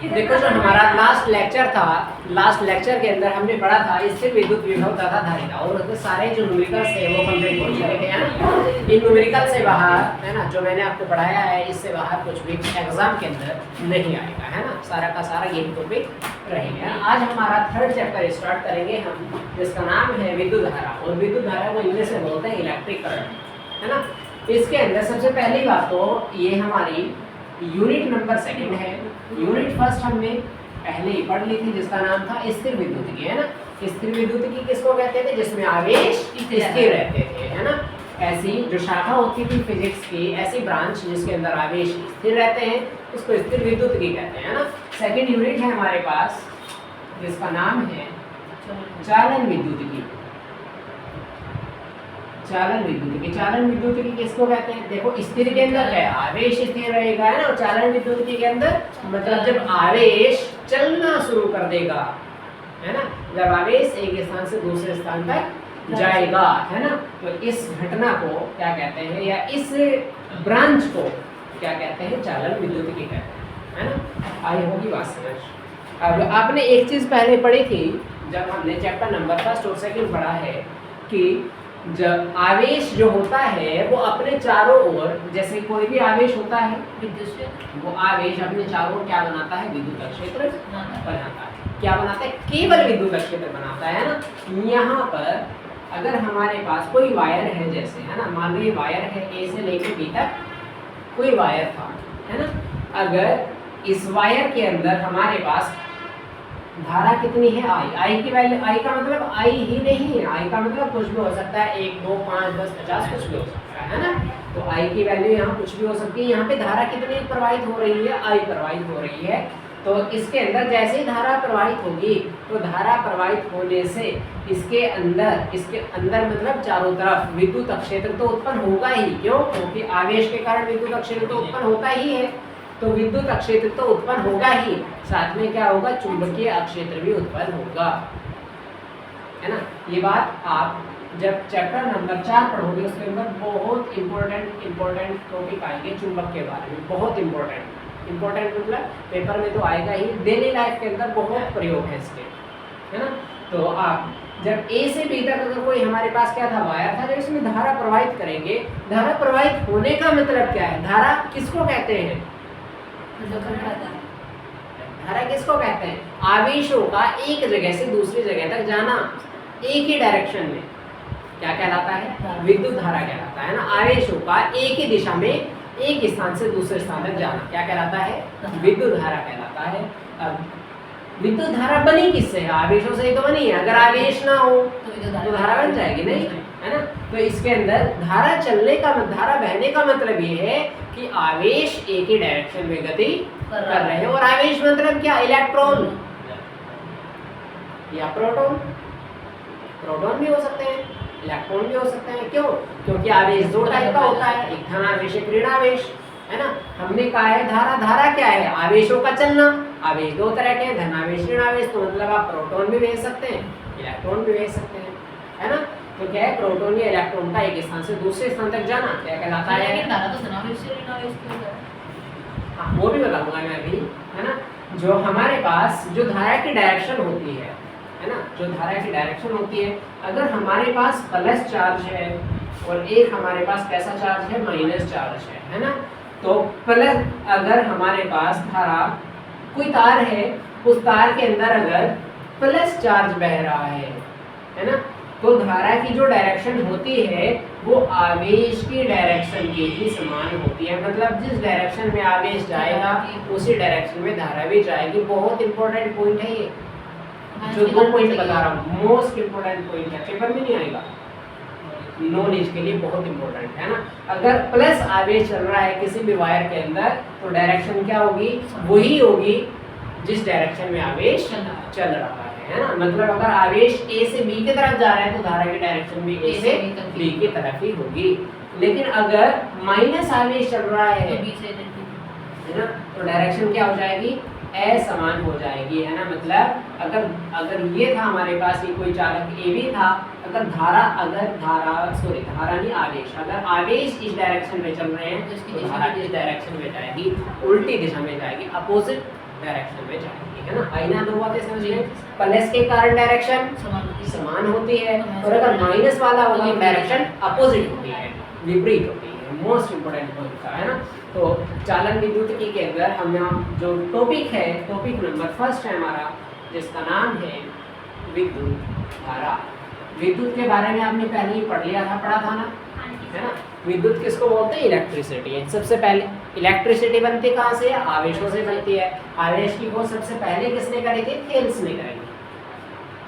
देखो जो हमारा लास्ट लेक्चर था, लास्ट लेक्चर के अंदर हमने पढ़ा था स्थिर विद्युत विभव तथा धारिता, और उसके सारे जो न्यूमेरिकल्स है वो कंप्लीट हो चुके हैं ना। इन न्यूमेरिकल से बाहर है ना, जो मैंने आपको पढ़ाया है इससे बाहर कुछ भी एग्जाम के अंदर नहीं आएगा, है ना। सारा का सारा यही टॉपिक रहेगा। आज हमारा थर्ड चैप्टर स्टार्ट करेंगे हम, जिसका नाम है विद्युत धारा, और विद्युत धारा को इंग्लिश में बोलते हैं इलेक्ट्रिक करंट, है ना। इसके अंदर सबसे पहली बात तो ये हमारी यूनिट नंबर सेकंड है। यूनिट फर्स्ट हमने पहले ही पढ़ ली थी, जिसका नाम था स्थिर विद्युतिकी, है ना। स्थिर विद्युतिकी किसको कहते थे? जिसमें आवेश स्थिर रहते थे, है ना। ऐसी जो शाखा होती थी फिजिक्स की, ऐसी ब्रांच जिसके अंदर आवेश स्थिर रहते हैं, उसको स्थिर विद्युतिकी कहते हैं, है ना। सेकंड यूनिट है हमारे पास, जिसका नाम है चालन विद्युतिकी। चालन विद्युतिकी, चालन विद्युतिकी किसको कहते हैं? देखो स्थिर के अंदर क्या है? आवेश स्थिर रहेगा, है ना। और चालन विद्युतिकी के अंदर मतलब जब आवेश चलना शुरू कर देगा, है ना, जब आवेश एक स्थान से दूसरे स्थान तक जाएगा, है ना, तो इस घटना को क्या कहते हैं, या इस ब्रांच को क्या कहते हैं? चालन विद्युतिकी कहते हैं, है ना। आई होगी बात समझ। अब आपने एक चीज पहले पढ़ी थी, जब हमने चैप्टर नंबर फर्स्ट और सेकंड पढ़ा है, कि जब आवेश जो होता है वो अपने चारों ओर, जैसे कोई भी आवेश होता है वो आवेश अपने चारों ओर क्या बनाता है? विद्युत क्षेत्र बनाता है। क्या बनाता है? केवल विद्युत क्षेत्र बनाता है ना। यहाँ पर अगर हमारे पास कोई वायर है, जैसे, है ना, मान लीजिए वायर है ए से लेकर बी तक कोई वायर था, है ना। अगर इस वायर के अंदर हमारे पास धारा कितनी है? आई। आई की वैल्यू, आई का मतलब आई ही नहीं है, आई का मतलब कुछ भी हो सकता है, 1 2 5 10 50 कुछ भी हो सकता है ना। तो आई की वैल्यू यहाँ कुछ भी हो सकती है। यहाँ पे धारा कितनी प्रवाहित हो रही है? आई प्रवाहित हो रही है। तो इसके अंदर जैसे ही धारा प्रवाहित होगी, तो धारा प्रवाहित होने से इसके अंदर मतलब चारों तरफ विद्युत क्षेत्र तो उत्पन्न होगा ही। क्यों? क्योंकि आवेश के कारण विद्युत क्षेत्र तो उत्पन्न होता ही है, तो विद्युत क्षेत्र तो उत्पन्न होगा ही, साथ में क्या होगा? चुंबकीय क्षेत्र भी उत्पन्न होगा, है ना। ये बात आप जब चैप्टर नंबर 4 पढ़ोगे, उसके अंदर बहुत इंपॉर्टेंट टॉपिक आएंगे चुंबक के बारे में। बहुत इंपॉर्टेंट मतलब पेपर में तो आएगा ही, डेली लाइफ के अंदर बहुत प्रयोग है इसके, है ना। तो आप जब ए से बी तक अगर कोई हमारे पास क्या था? वायर था, जब इसमें धारा प्रवाहित करेंगे, धारा प्रवाहित होने का मतलब क्या है? धारा किसको कहते हैं? धारा किसको कहते हैं? आवेशों का एक जगह से दूसरी जगह तक जाना एक ही डायरेक्शन में क्या कहलाता है? विद्युत धारा कहलाता है ना। आवेशों का एक ही दिशा में एक स्थान से दूसरे स्थान तक जाना क्या कहलाता है? विद्युत धारा कहलाता है। अब विद्युत धारा बनी किससे है? आवेशों से ही तो बनी है। अगर आवेश ना हो तो धारा बन जाएगी नहीं, है ना। तो इसके अंदर धारा चलने का, धारा बहने का मतलब ये है कि आवेश एक ही डायरेक्शन में गति कर रहे हैं। और आवेश मतलब क्या? इलेक्ट्रॉन या प्रोटॉन। प्रोटॉन भी हो सकते हैं, इलेक्ट्रॉन भी हो सकते हैं। क्यों? क्योंकि आवेश दो टाइप का होता है, एक धनावेश एक ऋणावेश, है ना। हमने कहा है धारा क्या है? आवेशों का चलना। आवेश दो तरह के हैं, धनावेश ऋणावेश। तो मतलब आप प्रोटॉन भी भेज सकते हैं, इलेक्ट्रॉन भी भेज सकते हैं, है ना। तो क्या है? प्रोटॉन या इलेक्ट्रॉन का एक स्थान से दूसरे स्थान तक जाना क्या कहलाता है? धारा तो धनावेश से ऋणावेश की होता है। हाँ, वो भी बताऊंगा मैं अभी, है ना। जो हमारे पास जो धारा की डायरेक्शन होती है ना, जो धारा की डायरेक्शन होती है, अगर हमारे पास प्लस चार्ज है और एक हमारे पास कैसा चार्ज है? माइनस चार्ज है ना। तो प्लस, अगर हमारे पास धारा कोई तार है, उस तार के अंदर अगर प्लस चार्ज बह रहा है ना, तो धारा की जो डायरेक्शन होती है वो आवेश की डायरेक्शन के ही समान होती है। मतलब जिस डायरेक्शन में आवेश जाएगा उसी डायरेक्शन में धारा भी जाएगी। बहुत इंपॉर्टेंट पॉइंट है ये, जो 2 पॉइंट बता रहा हूँ, मोस्ट इंपॉर्टेंट पॉइंट है, पेपर में नहीं आएगा, नॉलेज के लिए बहुत इंपॉर्टेंट है ना। अगर प्लस आवेश चल रहा है किसी भी वायर के अंदर, तो डायरेक्शन क्या होगी? वही होगी जिस डायरेक्शन में आवेश चल रहा है ना। मतलब अगर आवेश ए से बी की तरफ जा रहा है तो धारा की डायरेक्शन भी ए से बी की तरफ ही होगी। लेकिन अगर माइनस आवेश चल रहा है है ना। तो डायरेक्शन क्या हो जाएगी, असमान हो जाएगी, है ना। मतलब अगर ये था हमारे पास, ये कोई चालक ए भी था, अगर धारा नहीं आवेश, अगर आवेश इस डायरेक्शन में चल रहे हैं तो धारा इस डायरेक्शन में जाएगी, उल्टी दिशा में जाएगी, अपोजिट डायरेक्शन में जाएगी, है ना। आईना दो बातें समझिए, प्लस के कारण डायरेक्शन समान होती है, और अगर माइनस वाला होगा तो डायरेक्शन अपोजिट होती है, विपरीत होती है। मोस्ट इंपोर्टेंट पॉइंट था, है ना। तो चालन विद्युत के अंदर हम यहाँ जो टॉपिक है, टॉपिक नंबर फर्स्ट है हमारा, जिसका नाम है विद्युत धारा। विद्युत के बारे में आपने पहले ही पढ़ा था ना, है ना। विद्युत किसको बोलते हैं, इलेक्ट्रिसिटी। सबसे पहले इलेक्ट्रिसिटी बनती कहाँ से, आवेशों से बनती है। आवेश की खोज सबसे पहले किसने करी थी, थेल्स ने करी थी,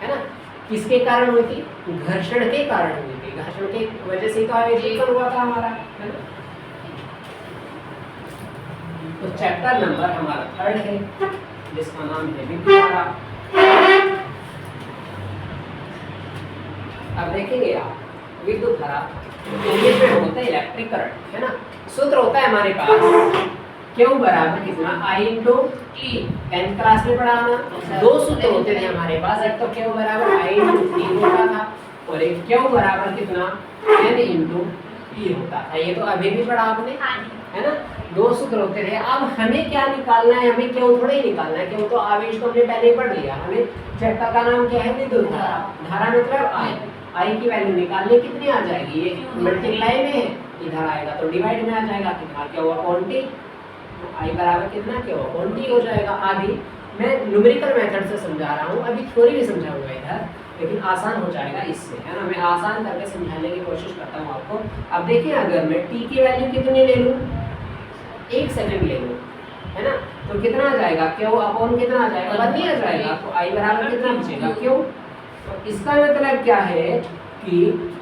है ना। किसके कारण हुई थी, घर्षण के कारण हुई थी, घर्षण के वजह से तो आवेश उत्पन्न हुआ था हमारा, है ना। तो चैप्टर नंबर हमारा 3 है, जिसका नाम है विद्युत धारा। अब देखेंगे आप विद्युत धारा, इंग्लिश में होता है इलेक्ट्रिक करंट, है ना। सूत्र होता है हमारे पास Q बराबर कितना, I into T। 10th class में पढ़ा ना, दो सूत्र होते थे हमारे पास, एक तो Q बराबर I इंटू T होता था, और एक Q बराबर कितना, N इंटू T होता था। ये तो अभी भी पढ़ा आपने, है ना। दो सूत्र होते थे। अब हमें क्या निकालना है, हमें क्यों थोड़ा ही निकालना है, क्यों तो आवेश को हमने पहले ही पढ़ लिया। हमें चैप्टर का नाम क्या है, विद्युत धारा। धारा मतलब I की वैल्यू निकालने कितनी आ जाएगी, ये मल्टीप्लाई में है, इधर आएगा तो डिवाइड में आ जाएगा, कितना क्या हुआ, क्वांटी। I बराबर कितना क्या हुआ, क्वांटी हो जाएगा। आदि मैं न्यूमेरिकल मेथड से समझा रहा हूँ, अभी थ्योरी भी समझाऊंगा इधर, लेकिन आसान हो जाएगा इससे, है ना। मैं आसान करके समझाने की कोशिश करता हूँ आपको। अब देखिए, अगर मैं T की वैल्यू कितनी ले लूँ, 1 सेकंड ले लूँ, है ना, तो कितना आ जाएगा, क्यों अपॉन कितना आ जाएगा, 1 ही आ जाएगा। तो I बराबर कितना बचेगा, क्यों। तो इसका मतलब क्या है कि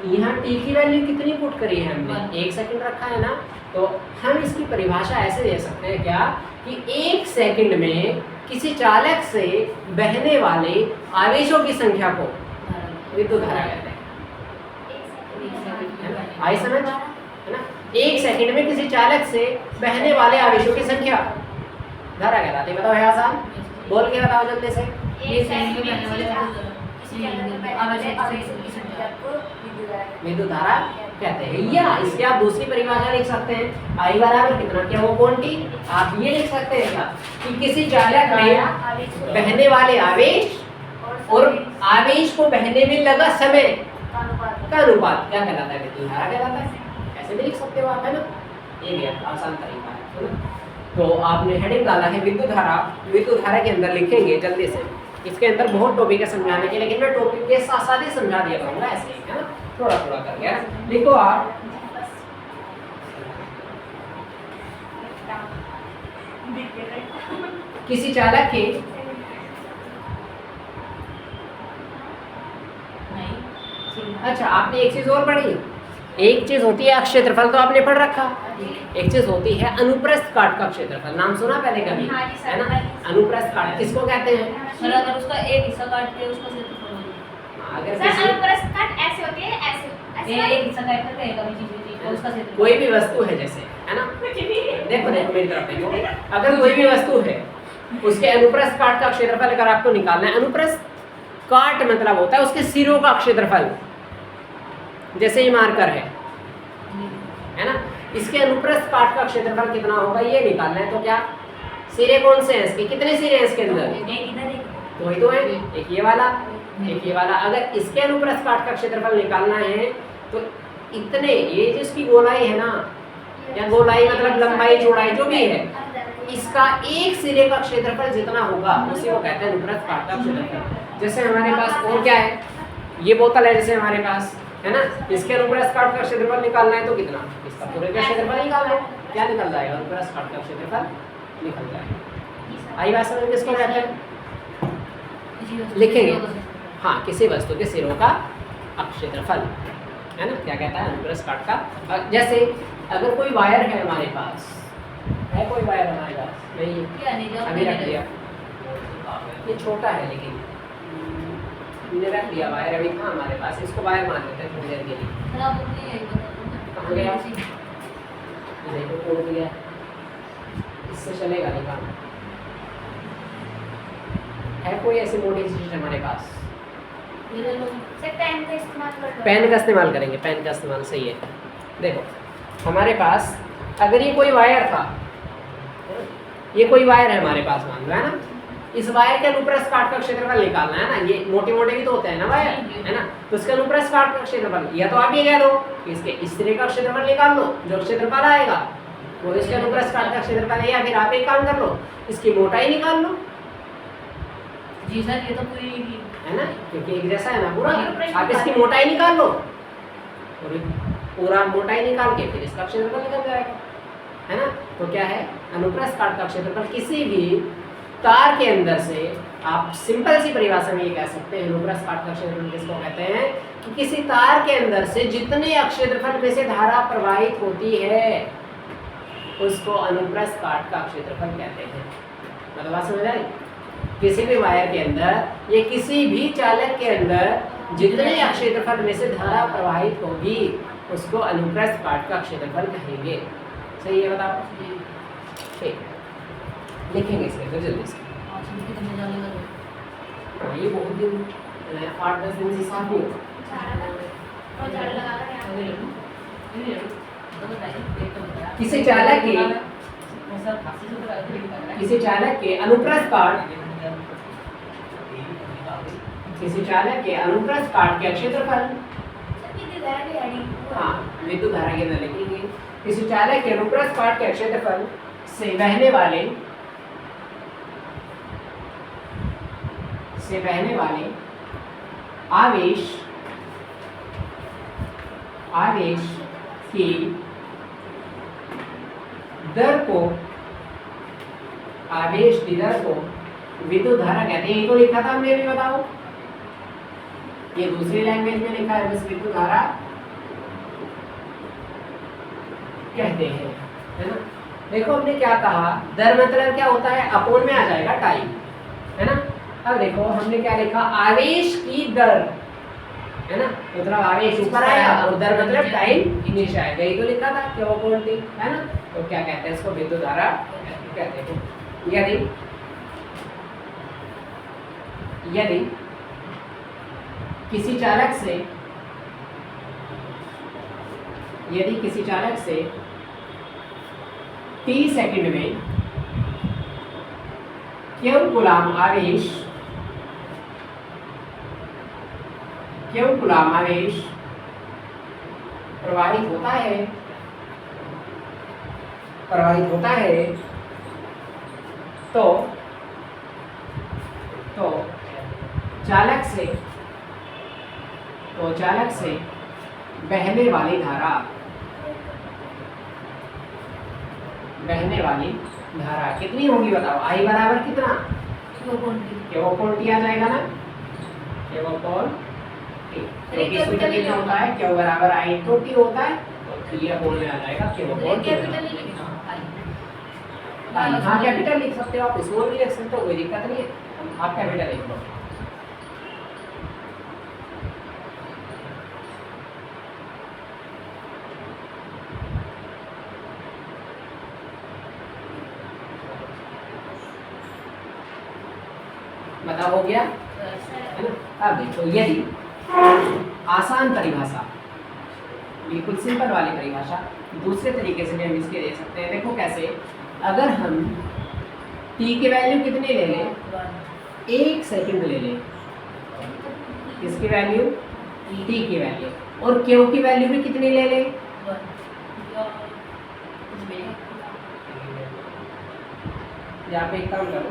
यहाँ T की वैल्यू कितनी पुट करी है हमने, 1 सेकंड रखा है ना। तो हम इसकी परिभाषा ऐसे दे सकते हैं क्या, कि 1 सेकंड में किसी चालक से बहने वाले आवेशों की संख्या को विद्युत धारा कहते हैं। आई समझ, है ना। 1 सेकंड में किसी चालक से बहने वाले आवेशों की संख्या धारा कहलाती है। बताओ, है आसान, बोल के बताओ जल्दी से। विद्युत धारा कहते हैं, या इसके आप दूसरी परिभाषा लिख सकते हैं, I बराबर कितना क्या वो क्वांटी। आप ये लिख सकते हैं क्या, कि किसी चालक में बहने वाले आवेश और आवेश को बहने में लगा समय का अनुपात क्या कहलाता है, विद्युत धारा कहलाता है। ऐसे भी लिख सकते हो आप, है ना। ये भी आसान तरीका है ना। तो आपने हेडिंग डाला है विद्युत धारा। विद्युत धारा के अंदर लिखेंगे जल्दी से, इसके अंदर बहुत टॉपिक है समझाने के, लेकिन मैं टॉपिक के साथ साथ ही समझा दिया करूँगा, ऐसे ही, है ना, थोड़ा थोड़ा करके। लिखो आप, किसी चालक के अच्छा, आपने एक चीज और पढ़ी, एक चीज होती है क्षेत्रफल, तो आपने पढ़ रखा। एक चीज होती है अनुप्रस्थ काट का क्षेत्रफल, नाम सुना पहले कभी, है ना। अनुप्रस्थ काट किसको कहते हैं, मतलब अगर उसका एक हिस्सा काट के उसका क्षेत्रफल अगर सर अनुप्रस्थ काट ऐसे होती है, ऐसे एक हिस्सा काट करके कभी चीज तो उसका क्षेत्रफल, कोई भी वस्तु है जैसे, है ना, देखो देखो मेरी तरफ देखो, अगर कोई भी वस्तु है उसके अनुप्रस्थ काट का क्षेत्रफल अगर आपको निकालना है, अनुप्रस्थ काट मतलब होता है उसके सिरों का क्षेत्रफल, जैसे ये मार्कर है ना, इसके अनुप्रस्थ काट का क्षेत्रफल कितना होगा ये निकालना है। तो क्या सिरे कौन से हैं इसके, कितने सिरे हैं इसके अंदर, एक इधर एक तो वही तो है, एक ये वाला एक ये वाला। अगर इसके अनुप्रस्थ काट का क्षेत्रफल निकालना है तो इतने, ये जिसकी गोलाई है ना, या गोलाई मतलब लंबाई चौड़ाई जो भी है, इसका एक सिरे का क्षेत्रफल जितना होगा उसी को कहते हैं अनुप्रस्थ काट का क्षेत्रफल। जैसे हमारे पास और क्या है, ये बोतल है जैसे हमारे पास, है ना, इसके अनुप्रस्थ काट का क्षेत्रफल निकालना है तो कितना, इसका पूरे का क्षेत्रफल निकालना है, क्या निकल जाएगा, अनुप्रस्थ काट का क्षेत्रफल निकल जाएगा। आई बात समझ, किसको कहते हैं, लिखेंगे, हाँ, किसी वस्तु के सिरों का क्षेत्रफल, है ना, क्या कहता है, अनुप्रस्थ काट का। जैसे अगर कोई वायर है हमारे पास, है कोई वायर हमारे पास, नहीं क्या नहीं, जो अभी रख दिया, ये छोटा है लेकिन हमने रख दिया वायर, अभी था हमारे पास, इसको वायर मान लेते हैं थोड़ी देर के लिए। खराब नहीं है कहाँ गया, ये देखो टूट गया, इससे चलेगा नहीं काम। है कोई ऐसी मोटी चीज हमारे पास? ये ले लो। से पेन का इस्तेमाल कर लो। पेन का इस्तेमाल करेंगे, पेन का इस्तेमाल सही है। देखो हमारे पास अगर ये कोई वायर था, ये कोई वायर है हमारे पास मान लो, है ना, इस वायर के अनुप्रस्थ काट का क्षेत्रफल निकालना है ना, ये मोटे मोटे भी तो होते हैं ना वायर, है ना, तो इसका अनुप्रस्थ काट का क्षेत्रफल, या तो आप ये कह दो कि इसके इस तरह का क्षेत्रफल निकाल लो, जो क्षेत्रफल आएगा वो इसके अनुप्रस्थ काट का क्षेत्रफल है, या फिर आप एक काम कर लो इसकी मोटाई निकाल लो, जी सर, ये तो पूरी है ना, क्योंकि एक जैसा है ना पूरा, हाँ, अनुप्रस्थ आप इसकी मोटाई निकाल लो और पूरा मोटाई निकाल के फिर इसका क्षेत्रफल निकल जाएगा, है ना। तो क्या है, अनुप्रस्थ काट का क्षेत्रफल किसी भी तार के अंदर से, आप सिंपल सी परिभाषा में ये कह सकते हैं अनुप्रस्थ काट का क्षेत्रफल किसको कहते हैं, कि किसी तार के अंदर से जितने क्षेत्रफल में से धारा प्रवाहित होती है उसको अनुप्रस्थ काट का क्षेत्रफल कहते हैं। मतलब बात समझ आई? किसी भी वायर के अंदर या किसी भी चालक के अंदर जितने क्षेत्रफल में से धारा प्रवाहित होगी उसको अनुप्रस्थ काट का क्षेत्रफल कहेंगे। सही है, बताओ? ठीक, लिखेंगे इसके फिर जल्दी से। हाँ, ये बहुत दिन 8-10 दिन से साफ नहीं हुआ। और झाड़ू लगा कर यहाँ पे। किसी चालक के अनुप्रस्थ काट, किसी चालक के अनुप्रस्थ काट के क्षेत्रफल, कितनी धारा की गाड़ी? हाँ विद्युत धारा के अंदर लिखेंगे, किसी चालक के अनुप्रस्थ काट के क्षेत्रफल से बहने वाले आवेश की दर को विद्युत धारा कहते हैं। ये तो लिखा था हमने, भी बताओ, ये दूसरी लैंग्वेज में लिखा है, बस विद्युत धारा कहते हैं, है ना। देखो हमने क्या कहा, दर मतलब क्या होता है, अपोन में आ जाएगा टाइम, है ना। अब देखो हमने क्या लिखा, आवेश की दर, है ना, मतलब आवेश ऊपर आएगा और दर मतलब टाइम नीचे आएगा, ये तो लिखा था क्या वो क्वांटिटी, है ना। तो क्या कहते हैं इसको, विद्युत धारा कहते हैं। यदि किसी चालक से t सेकंड में क्यू कूलाम आवेश प्रवाहित होता है तो चालक से बहने वाली धारा कितनी होगी बताओ, आई बराबर कितना, क्यू आ जाएगा ना, क्योंकि इसमें कितना होता है, क्यू बराबर आई तो टी होता है, तो ये अपोन में आ जाएगा हाँ कैपिटल लिख सकते हो आप, स्मॉल भी लिख सकते हो, कोई दिक्कत नहीं है, आप कैपिटल लिख लो। बता हो गया, है ना। अब देखो, यदि आसान परिभाषा, बिल्कुल सिंपल वाली परिभाषा दूसरे तरीके से भी हम इसके दे सकते हैं। देखो कैसे, अगर हम t की वैल्यू कितनी ले लें, 1 सेकंड ले लें, किसकी वैल्यू, t की वैल्यू, और q की वैल्यू भी कितनी ले लें, यहाँ पे एक काम करो,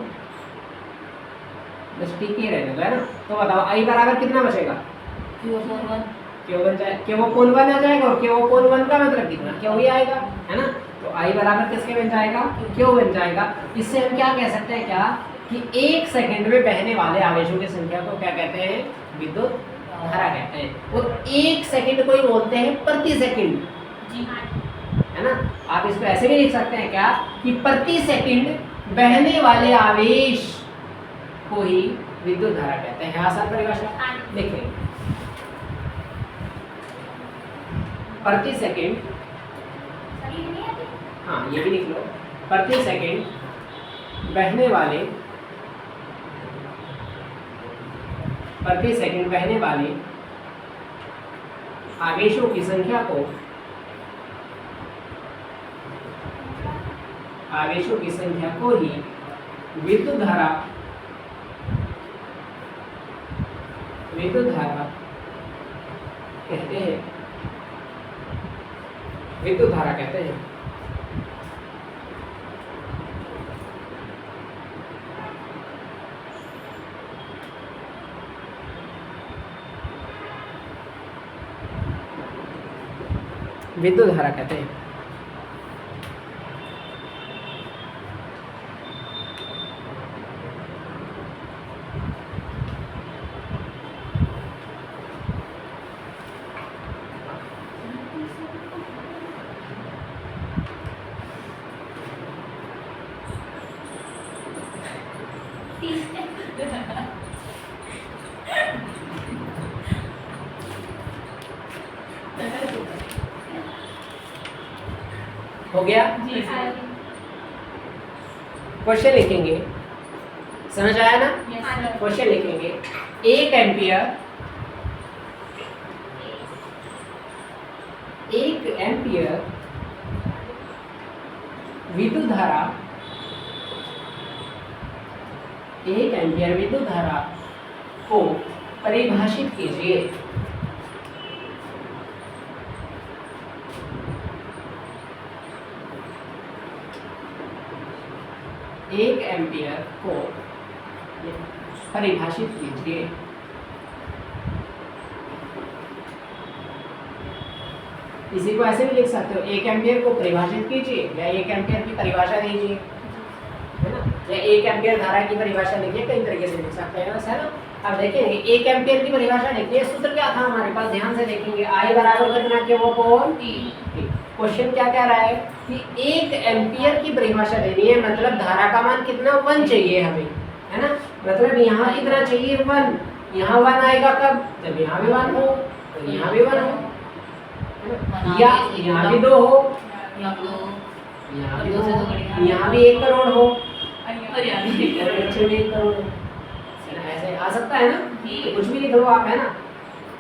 बस t के रहने दो, है ना। तो बताओ आई बराबर कितना बचेगा, क्यू वन आ जाएगा, और क्यू वन का मतलब कितना, क्यू ही आएगा, है ना। तो आई बराबर किसके बन जाएगा, क्यू बन जाएगा। इससे हम क्या कह सकते हैं, क्या कि 1 सेकंड में बहने वाले आवेशों की संख्या को क्या कहते हैं, विद्युत धारा कहते हैं। और 1 सेकंड को ही बोलते हैं प्रति सेकंड, है ना। आप इसको ऐसे भी लिख सकते हैं क्या, कि प्रति सेकंड बहने वाले आवेश को ही विद्युत धारा कहते हैं। आसान परिभाषा देखिए, प्रति सेकंड, हाँ ये भी लिख लो, प्रति सेकंड बहने वाले आवेशों की संख्या को ही विद्युत धारा कहते हैं। विद्युत धारा कहते हैं। विद्युत धारा कहते हैं। हो गया? जी सर। क्वेश्चन लिखेंगे, समझ आया ना? Yes sir. क्वेश्चन लिखेंगे 1 एम्पियर विद्युत धारा 1 एम्पियर विद्युत धारा को परिभाषित कीजिए। 1 एम्पियर को परिभाषित कीजिए। इसी को ऐसे भी लिख सकते हो, 1 एम्पियर को परिभाषित कीजिए या 1 एम्पियर की परिभाषा दीजिए, है ना? या 1 एम्पियर धारा की परिभाषा लिखिए, कई तरीके से लिख सकते हैं, है ना? अब देखेंगे 1 एम्पियर की परिभाषा लिखिए, सूत्र क्या था हमारे पास, ध्यान से देखेंगे। I बराबर कितना Q अपॉन T। क्वेश्चन क्या कह रहा है कि 1 एम्पियर की परिभाषा देनी है, मतलब धारा का मान कितना 1 चाहिए हमें, है ना? मतलब यहाँ इतना चाहिए 1, यहाँ 1 आएगा कब, जब यहाँ भी 1 हो तो यहाँ भी 1 हो, या यहाँ भी 2 हो, यहाँ भी 2 हो, यहाँ भी 1 करोड़ हो, और यहाँ भी 1 करोड़ हो, ऐसे आ सकता है ना? तो कुछ भी लिख लो आप, है ना?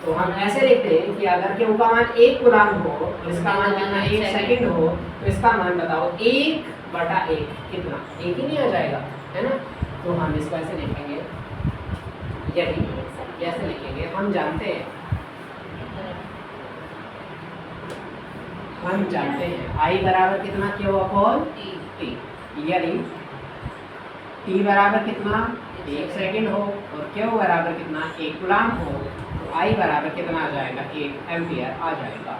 तो हम ऐसे लिखते हैं कि अगर Q का मान 1 कूलम हो और इसका मान कितना 1 सेकंड हो, तो इसका मान बताओ 1/1 कितना, 1 ही नहीं आ जाएगा, है ना? तो हम इसको ऐसे लिखेंगे, यदि कैसे लिखेंगे, हम जानते हैं I बराबर कितना Q अपॉन T। यदि T बराबर कितना 1 सेकंड हो और Q बराबर कितना 1 कूलम हो, तो I बराबर कितना आ जाएगा, 1 एम्पियर आ जाएगा।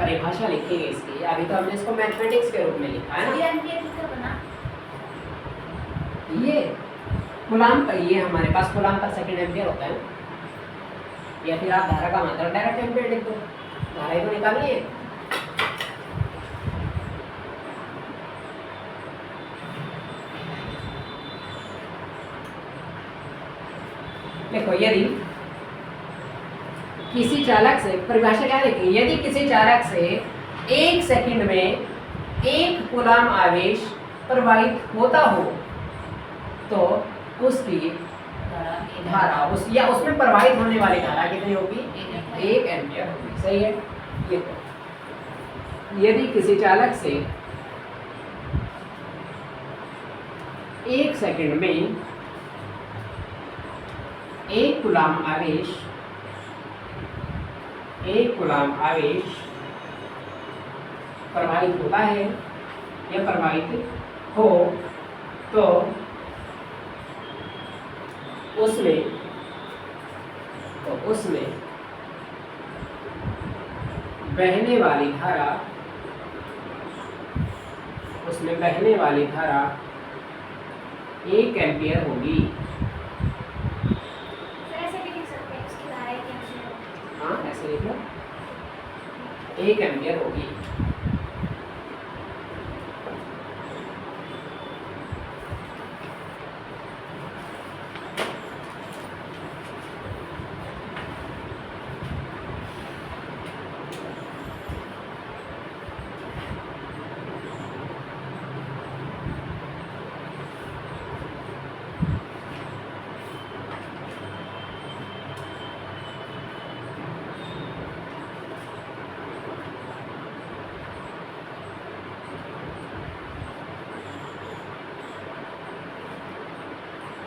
परिभाषा लिखेंगे इसकी, अभी तो हमने इसको मैथमेटिक्स के रूप में लिखा है ना। ये कूलम का, ये हमारे पास कूलम पर सेकंड एम्पियर होता है, या फिर आप धारा का मात्रा डायरेक्ट एम्पियर लिख दो, धारा ही तो निकालनी है। देखो, यदि किसी चालक से, परिभाषा क्या लिखेंगे, यदि किसी चालक से 1 सेकंड में 1 कूलम आवेश प्रवाहित होता हो, तो उसकी धारा या उसमें प्रवाहित होने वाली धारा कितनी होगी, 1 एम्पियर होगी। सही है? ये यदि किसी चालक से 1 सेकंड में 1 कूलम आवेश प्रवाहित होता है या प्रवाहित हो, तो उसमें बहने वाली धारा 1 एम्पियर होगी। हाँ, ऐसे लिख लो, 1 एम्पियर होगी।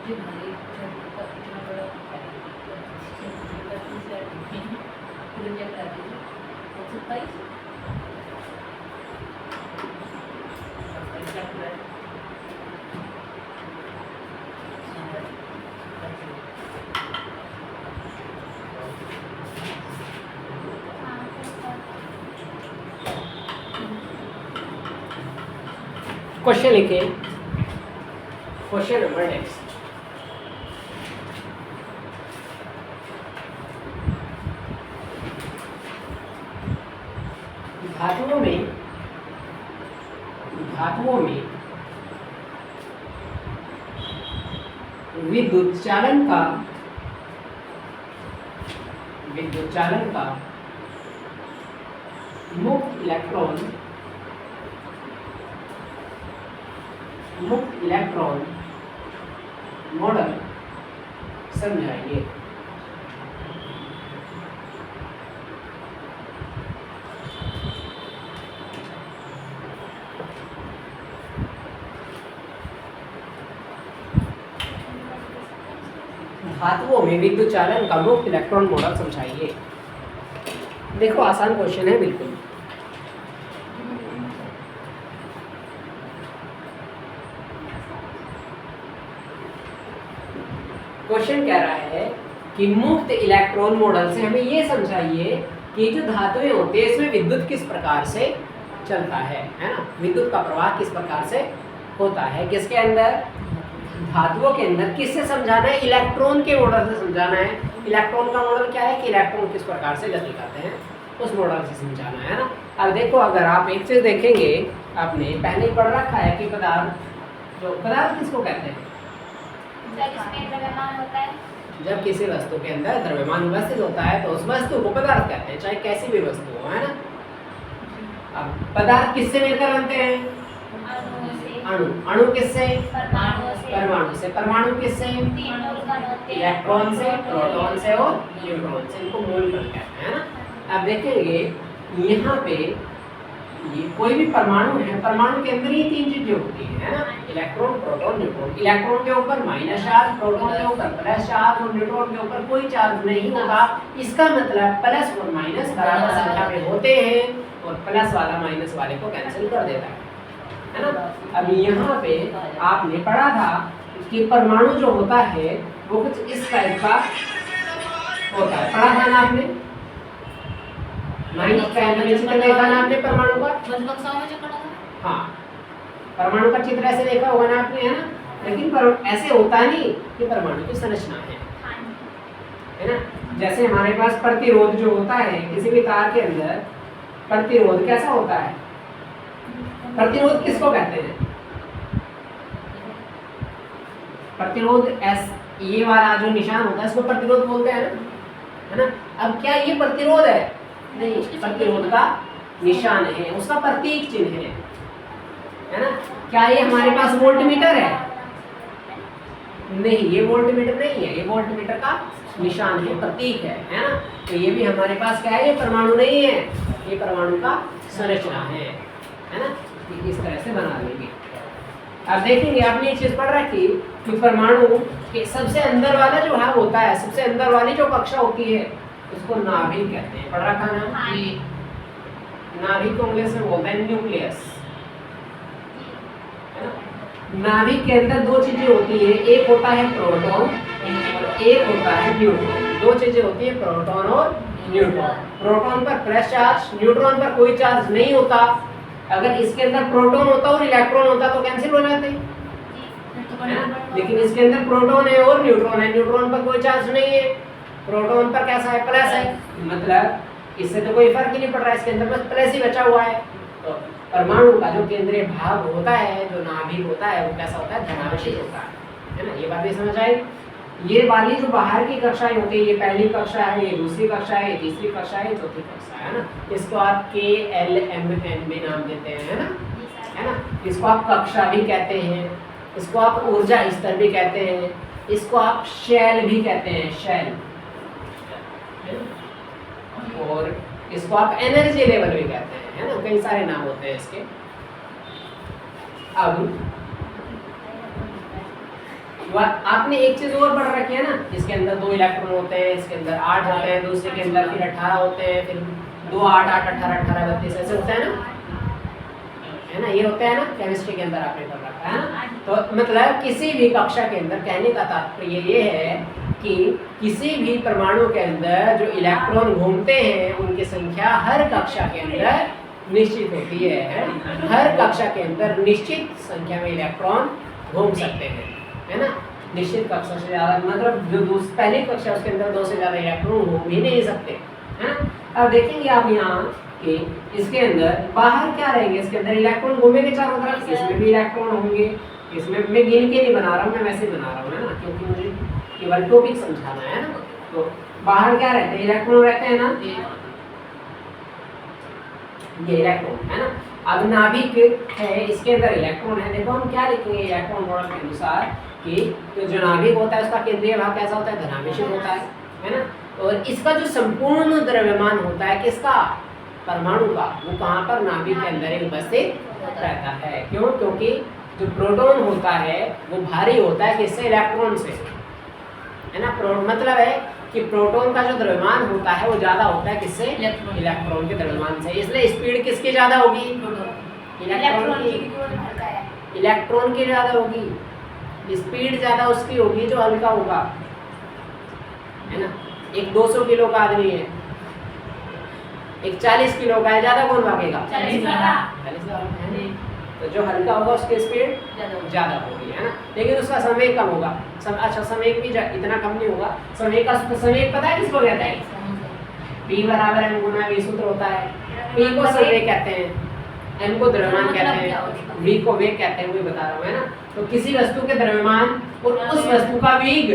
जी भाई इतना बड़ा फिर चेक कर दीजिए 127 क्वेश्चन लिखे, क्वेश्चन नंबर नेक्स्ट। धातुओं में विद्युत चालन का मुक्त इलेक्ट्रॉन मॉडल समझाइए। धातुओं में विद्युत चालन का मुक्त इलेक्ट्रॉन मॉडल समझाइए। देखो आसान क्वेश्चन है बिल्कुल। क्वेश्चन कह रहा है कि मुक्त इलेक्ट्रॉन मॉडल से हमें ये समझाइए कि जो धातुएं होती है इसमें विद्युत किस प्रकार से चलता है ना, विद्युत का प्रवाह किस प्रकार से होता है, किसके अंदर, धातुओं के अंदर। किससे समझाना है, इलेक्ट्रॉन के मॉडल से समझाना है। इलेक्ट्रॉन का मॉडल क्या है कि इलेक्ट्रॉन किस प्रकार से गति करते हैं, उस मॉडल से समझाना है ना। अब देखो, अगर आप एक चीज देखेंगे, आपने पहले ही पढ़ रखा है कि पदार्थ किसको कहते हैं, जिसमें द्रव्यमान होता है। जब किसी वस्तु के अंदर द्रव्यमान उपस्थित होता है तो उस वस्तु को पदार्थ कहते हैं, चाहे कैसी भी वस्तु हो, है ना। अब पदार्थ किससे मिलकर बनते हैं, अणु किससे, परमाणु से। परमाणु किससे, इलेक्ट्रॉन से, प्रोटॉन से और न्यूट्रॉन से। इनको मूलकण कहते हैं ना। अब देखेंगे यहाँ पे ये कोई भी परमाणु है, परमाणु के अंदर ये तीन चीजें होती है ना, इलेक्ट्रॉन, प्रोटॉन, न्यूट्रॉन। इलेक्ट्रॉन के ऊपर माइनस चार्ज, प्रोटॉन के ऊपर प्लस चार्ज और न्यूट्रॉन के ऊपर कोई चार्ज नहीं होता। इसका मतलब प्लस और माइनस बराबर संख्या में होते हैं और प्लस वाला माइनस वाले को कैंसिल कर देता है ना। अब यहाँ पे आपने पढ़ा था कि परमाणु जो होता है वो कुछ इस टाइप का होता है, पढ़ा था ना आपने, चित्र देखा ना आपने परमाणु का। हाँ, परमाणु का चित्र ऐसे देखा होगा ना आपने, है ना। लेकिन ऐसे होता नहीं कि परमाणु की संरचना है ना। जैसे हमारे पास प्रतिरोध जो होता है किसी भी तार के अंदर, प्रतिरोध कैसा होता है, प्रतिरोध किसको कहते हैं, प्रतिरोध ये वाला जो निशान होता है इसको प्रतिरोध बोलते हैं ना, है ना। अब क्या ये प्रतिरोध है, नहीं, प्रतिरोध का निशान है, उसका प्रतीक चिन्ह है ना। क्या ये हमारे पास वोल्टमीटर है, नहीं, ये वोल्टमीटर नहीं है, ये वोल्टमीटर का निशान है, प्रतीक है ना। तो ये भी हमारे पास क्या है, ये परमाणु नहीं है, ये परमाणु का संरचना है ना। इस तरह से बना लेंगे। अब देखेंगे, आपने एक चीज पढ़ रखी कि परमाणु के सबसे अंदर वाला जो है होता है, सबसे अंदर वाली जो कक्षा होती है उसको नाभिक कहते हैं, पढ़ रखा ना। नाभिक को इंग्लिश में बोलते हैं न्यूक्लियस, है ना। नाभिक के अंदर दो चीजें होती है, एक होता है प्रोटॉन और एक होता है न्यूट्रॉन। दो चीजें होती है, प्रोटॉन और न्यूट्रॉन। प्रोटॉन पर प्लस चार्ज, न्यूट्रॉन पर कोई चार्ज नहीं होता। अगर इसके अंदर प्रोटॉन होता और इलेक्ट्रॉन होता तो कैंसिल हो जाते, लेकिन इसके अंदर प्रोटॉन है और न्यूट्रॉन है, न्यूट्रॉन पर कोई चार्ज नहीं है, प्रोटॉन पर कैसा है, प्लस है। मतलब इससे तो कोई फर्क ही नहीं पड़ रहा है, इसके अंदर बस प्लस ही बचा हुआ है। तो परमाणु का जो केंद्रीय भाग होता है, जो नाभिक होता है, वो कैसा होता है, धनावेशित होता है ना। ये बात भी समझ आई। ये वाली जो बाहर की कक्षाएं होती है, ये पहली कक्षा है, ये दूसरी कक्षा है, ये तीसरी कक्षा है, ये चौथी कक्षा है ना। इसको आप KLMN भी नाम देते हैं, है ना। इसको आप कक्षा भी कहते हैं, इसको आप ऊर्जा स्तर भी कहते हैं, इसको आप शैल भी कहते हैं, शैल, और इसको आप एनर्जी लेवल भी कहते हैं, है ना। कई सारे नाम होते हैं इसके। अब आपने एक चीज और पढ़ रखी है ना, इसके अंदर 2 इलेक्ट्रॉन होते हैं, इसके अंदर 8 होते हैं, दूसरे के अंदर फिर 18 होते हैं, फिर 2 8 8 18 18 32 ऐसे होता है ना, है ना, ये होता है ना केमिस्ट्री के अंदर आपने पढ़ रखा है ना। तो मतलब किसी भी कक्षा के अंदर कहने का तात्पर्य ये है कि किसी भी परमाणु के अंदर जो इलेक्ट्रॉन घूमते हैं उनकी संख्या हर कक्षा के अंदर निश्चित होती है। हर कक्षा के अंदर निश्चित संख्या में इलेक्ट्रॉन घूम सकते हैं, है ना। निश्चित कक्षा से ज़्यादा मतलब जो पहली कक्षा उसके अंदर 2 से ज़्यादा इलेक्ट्रॉन घूम ही नहीं सकते, है ना। अब देखेंगे आप यहाँ कि इसके अंदर बाहर क्या रहेंगे, इसके अंदर इलेक्ट्रॉन घूमेंगे चारों तरफ, इसमें भी इलेक्ट्रॉन होंगे, इसमें मैं गिन के नहीं बना रहा हूँ, मैं वैसे बना रहा हूँ, है ना, क्योंकि मुझे केवल टॉपिक समझाना है ना। तो बाहर क्या रहते हैं, इलेक्ट्रॉन रहते हैं ना, ये इलेक्ट्रॉन है ना। अब नाभिक है, इसके अंदर इलेक्ट्रॉन है। देखो हम क्या लिखेंगे इलेक्ट्रॉन मॉडल के अनुसार कि जो नाभिक होता है उसका केंद्रीय भाग कैसा होता है, धनावेशित होता है ना। और इसका जो संपूर्ण द्रव्यमान होता है किसका, परमाणु का, वो कहाँ पर, नाभिक के अंदर ही उपस्थित रहता है। क्यों, क्योंकि जो प्रोटॉन होता है वो भारी होता है किससे, इलेक्ट्रॉन से, है ना। मतलब है कि प्रोटॉन का जो द्रव्यमान होता है वो ज्यादा होता है किससे, इलेक्ट्रॉन के द्रव्यमान से। इसलिए स्पीड किसकी ज्यादा होगी, इलेक्ट्रॉन की, इलेक्ट्रॉन की ज्यादा होगी। स्पीड ज्यादा उसकी होगी जो हल्का होगा, है ना। एक 200 किलो का आदमी है, एक 40 किलो का है, ज्यादा कौन भागेगा, 40 वाला। तो जो हल्का होगा उसकी स्पीड ज्यादा होगी, है ना। लेकिन उसका समय कम होगा। अच्छा समय भी इतना कम नहीं होगा। समय का समय पता है किसको कहते हैं, P बराबर m गुना v सूत्र होता है। P को समय कहते हैं, m को द्रव्यमान कहते हैं, v को वेग कहते हैं, वही बता रहा हूँ, है ना। तो किसी वस्तु के द्रव्यमान और उस वस्तु का वेग,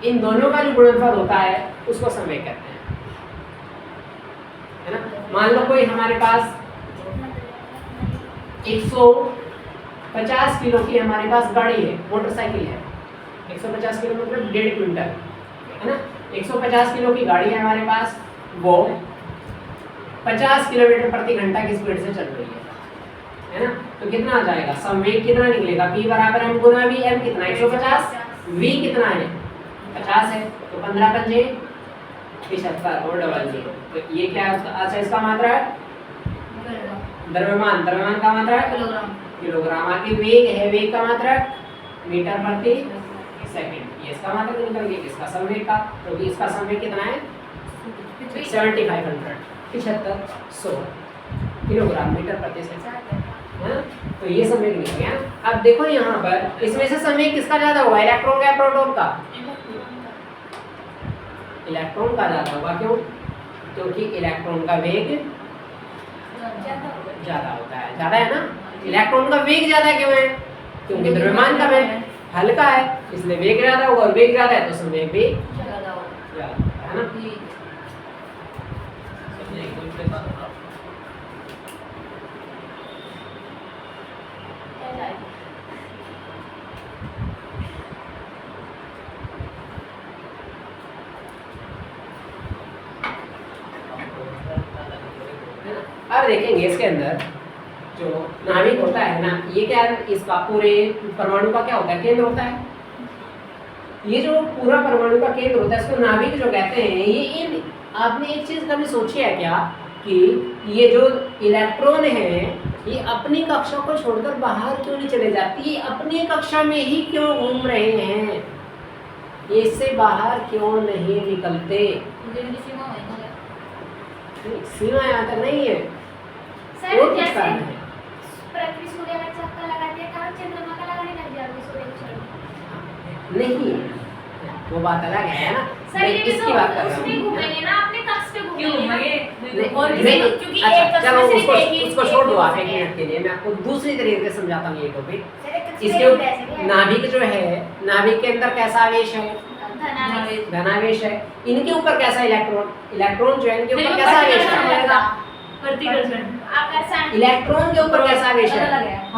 इन दोनों का जो गुणनफल होता है उसको समय कहते हैं, है ना। मान लो कोई हमारे पास 150 किलो की हमारे पास गाड़ी है, मोटरसाइकिल है, 150 किलो मतलब 1.5 क्विंटल, है ना। 150 किलो की गाड़ी है हमारे पास, वो 50 किलोमीटर प्रति घंटा की स्पीड से चल रही है ना। तो कितना आ जाएगा, संवेग कितना निकलेगा, P बराबर m गुना v, m कितना 150, v कितना है 50 है, तो 15 पंजे 75 और डबल 0। तो ये क्या है, अच्छा इसका मात्रा है द्रव्यमान, द्रव्यमान का मात्रा है किलोग्राम। आगे वेग है, वेग का मात्रा मीटर प्रति सेकंड। ये इसका मात्रा निकल गया, इसका संवेग का, तो इसका संवेग कितना है 7500 किलोग्राम मीटर प्रति सेकंड, है ना। तो ये संवेग निकल गया। अब देखो यहाँ पर इसमें से संवेग किसका ज्यादा होगा, इलेक्ट्रॉन का या प्रोटॉन का, इलेक्ट्रॉन का ज्यादा होगा। क्यों, क्योंकि इलेक्ट्रॉन का वेग ज्यादा होता है, ज्यादा है ना। इलेक्ट्रॉन का वेग ज्यादा क्यों है, क्योंकि द्रव्यमान कम है, हल्का है, इसलिए वेग ज्यादा होगा, और वेग ज्यादा है तो संवेग भी ज्यादा होगा, है ना। अब देखेंगे इसके अंदर जो नाभिक होता है ना, ये क्या है, इसका पूरे परमाणु का क्या होता है, केंद्र होता है। ये जो पूरा परमाणु का केंद्र होता है इसको नाभिक जो कहते हैं। ये इन आपने एक चीज कभी सोची है क्या कि ये जो इलेक्ट्रॉन है ये अपनी कक्षा को छोड़कर बाहर क्यों नहीं चले जाती, ये अपनी कक्षा में ही क्यों घूम रहे हैं, ये इससे बाहर क्यों नहीं निकलते। सीमा यहाँ तक नहीं है, सर और कुछ जैसे कारण है। पृथ्वी सूर्य का चक्कर लगाती है, कहाँ चंद्रमा का लगाने लग जाती है सूर्य की छड़ी। नहीं वो बात अलग है ना, सर ये भी इसकी तो बात कर रहा उसमें हूँ। घूमेंगे ना, अपने कक्ष पे क्यों घूमेंगे। और नहीं, क्योंकि अच्छा, एक कक्ष चलो में सिर्फ एक ही उसको छोड़ दो आप एक एक मिनट के लिए, मैं आपको दूसरी तरीके से समझाता हूँ ये टॉपिक। सर, एक कक्ष में इसके एक ऐसे भी है। नाभिक जो है, नाभिक के अंदर कैसा आवेश है, धनावेश। धनावेश है। इनके ऊपर कैसा इलेक्ट्रॉन, इलेक्ट्रॉन जो है इनके ऊपर कैसा आवेश है, आकर्षण। इलेक्ट्रॉन के ऊपर कैसा आवेश है,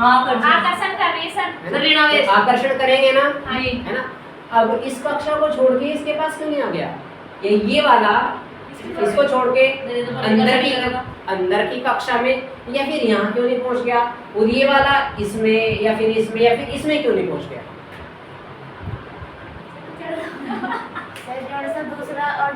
आकर्षण का वेशन। है ना? तो आकर्षण करेंगे ना, हाँ जी। है ना। अब इस कक्षा को छोड़ के इसके पास क्यों नहीं आ गया, ये वाला इसको छोड़ के अंदर की कक्षा में, या फिर यहाँ क्यों नहीं पहुंच गया, और ये वाला इसमें या फिर इसमें या फिर इसमें क्यों नहीं पहुंच गया, और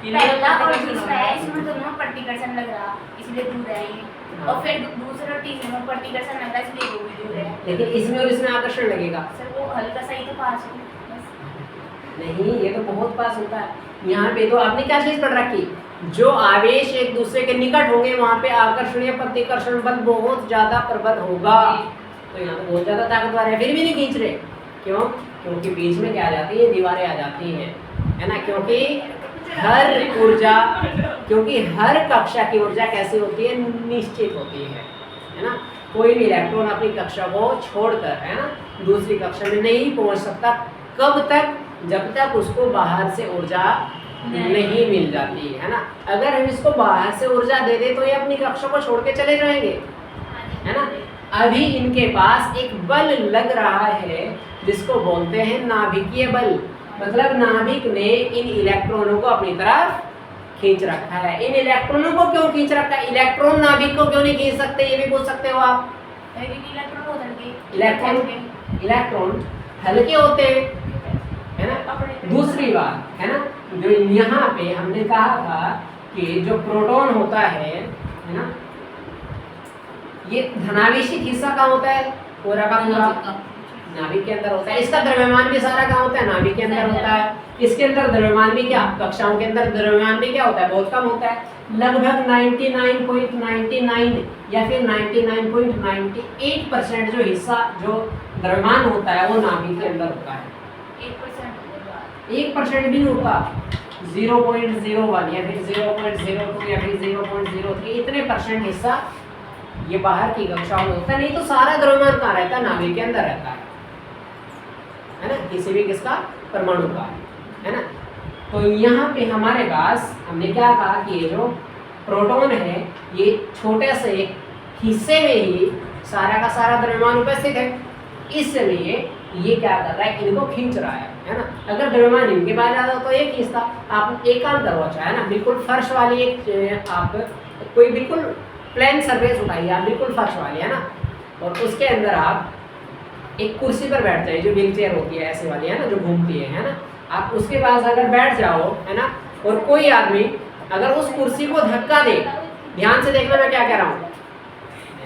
पहला और दूसरा है, इसमें दोनों प्रतिकर्षण लग रहा, इसलिए दूर है ये। और फिर दूसरा और तीसरे में प्रतिकर्षण लग रहा, इसलिए वो भी दूर है। लेकिन इसमें और इसमें आकर्षण लगेगा सर वो हल्का सा ही तो पास हो बस। नहीं, ये तो बहुत पास होता है। यहाँ पे तो आपने क्या चीज पढ़ रखी, जो आवेश एक दूसरे के निकट होंगे वहां पे आकर्षण या प्रतिकर्षण बल बहुत ज्यादा प्रबल होगा। तो यहाँ तो बहुत ज्यादा ताकतवर है, फिर भी नहीं खींच रहे। क्यों? क्योंकि बीच में क्या आ जाती है, दीवारें आ जाती हैं, है ना। क्योंकि हर कक्षा की ऊर्जा कैसी होती है, निश्चित होती है ना। कोई भी इलेक्ट्रॉन अपनी कक्षा को छोड़कर, है ना, दूसरी कक्षा में नहीं पहुंच सकता। कब तक? जब तक उसको बाहर से ऊर्जा नहीं मिल जाती है ना। अगर हम इसको बाहर से ऊर्जा दे दे तो ये अपनी कक्षा को छोड़ के चले जाएंगे, है ना। अभी इनके पास एक बल लग रहा है जिसको बोलते हैं नाभिकीय बल। मतलब नाभिक ने इन इलेक्ट्रॉनों को अपनी तरफ खींच रखा है। इन इलेक्ट्रॉनों को क्यों खींच रखा है? इलेक्ट्रॉन नाभिक को क्यों नहीं खींच सकते, ये भी पूछ सकते हो आप। इलेक्ट्रॉन हल्के होते हैं, है ना। दूसरी बात, है ना, जो यहाँ पे हमने कहा था कि जो प्रोटॉन होता है ना, ये धनावेशित हिस्सा कहाँ होता है? पूरा का पूरा नाभिक के अंदर होता है। इसका द्रव्यमान भी सारा कहाँ होता है? नाभिक के अंदर होता है। इसके अंदर द्रव्यमान भी क्या, कक्षाओं के अंदर द्रव्यमान भी क्या होता है? बहुत कम होता है। लगभग 99.99 या फिर 99.98% जो हिस्सा जो द्रव्यमान होता है वो नाभिक के अंदर होता है। 1% भी नहीं होता। 0.01 या फिर 0.02 या फिर 0.03 इतने % हिस्सा ये बाहर की कक्षाओं में होता है। नहीं तो सारा द्रव्यमान कहाँ रहता है? नाभिक के अंदर रहता है ना, किसी भी किसका, परमाणु का, है ना। तो यहाँ पे हमारे पास हमने क्या कहा कि ये जो प्रोटॉन है ये छोटे से एक हिस्से में ही सारा का सारा द्रव्यमान उपस्थित है, इसलिए ये क्या कर रहा है, इनको खींच रहा है ना। अगर द्रव्यमान इनके पास ज़्यादा हो तो ये खींचता। आप एक काम करो, अच्छा है ना, बिल्कुल फर्श वाली एक आप कोई बिल्कुल प्लेन सरफेस उठाइए आप, बिल्कुल फर्श वाली, है ना, और उसके अंदर आप एक कुर्सी पर बैठ जाइए, जो व्हील चेयर होती है ऐसे वाली, है ना, जो घूमती है ना। आप उसके पास अगर बैठ जाओ, है ना, और कोई आदमी अगर उस कुर्सी को धक्का दे, ध्यान से देखना मैं क्या कह रहा हूँ,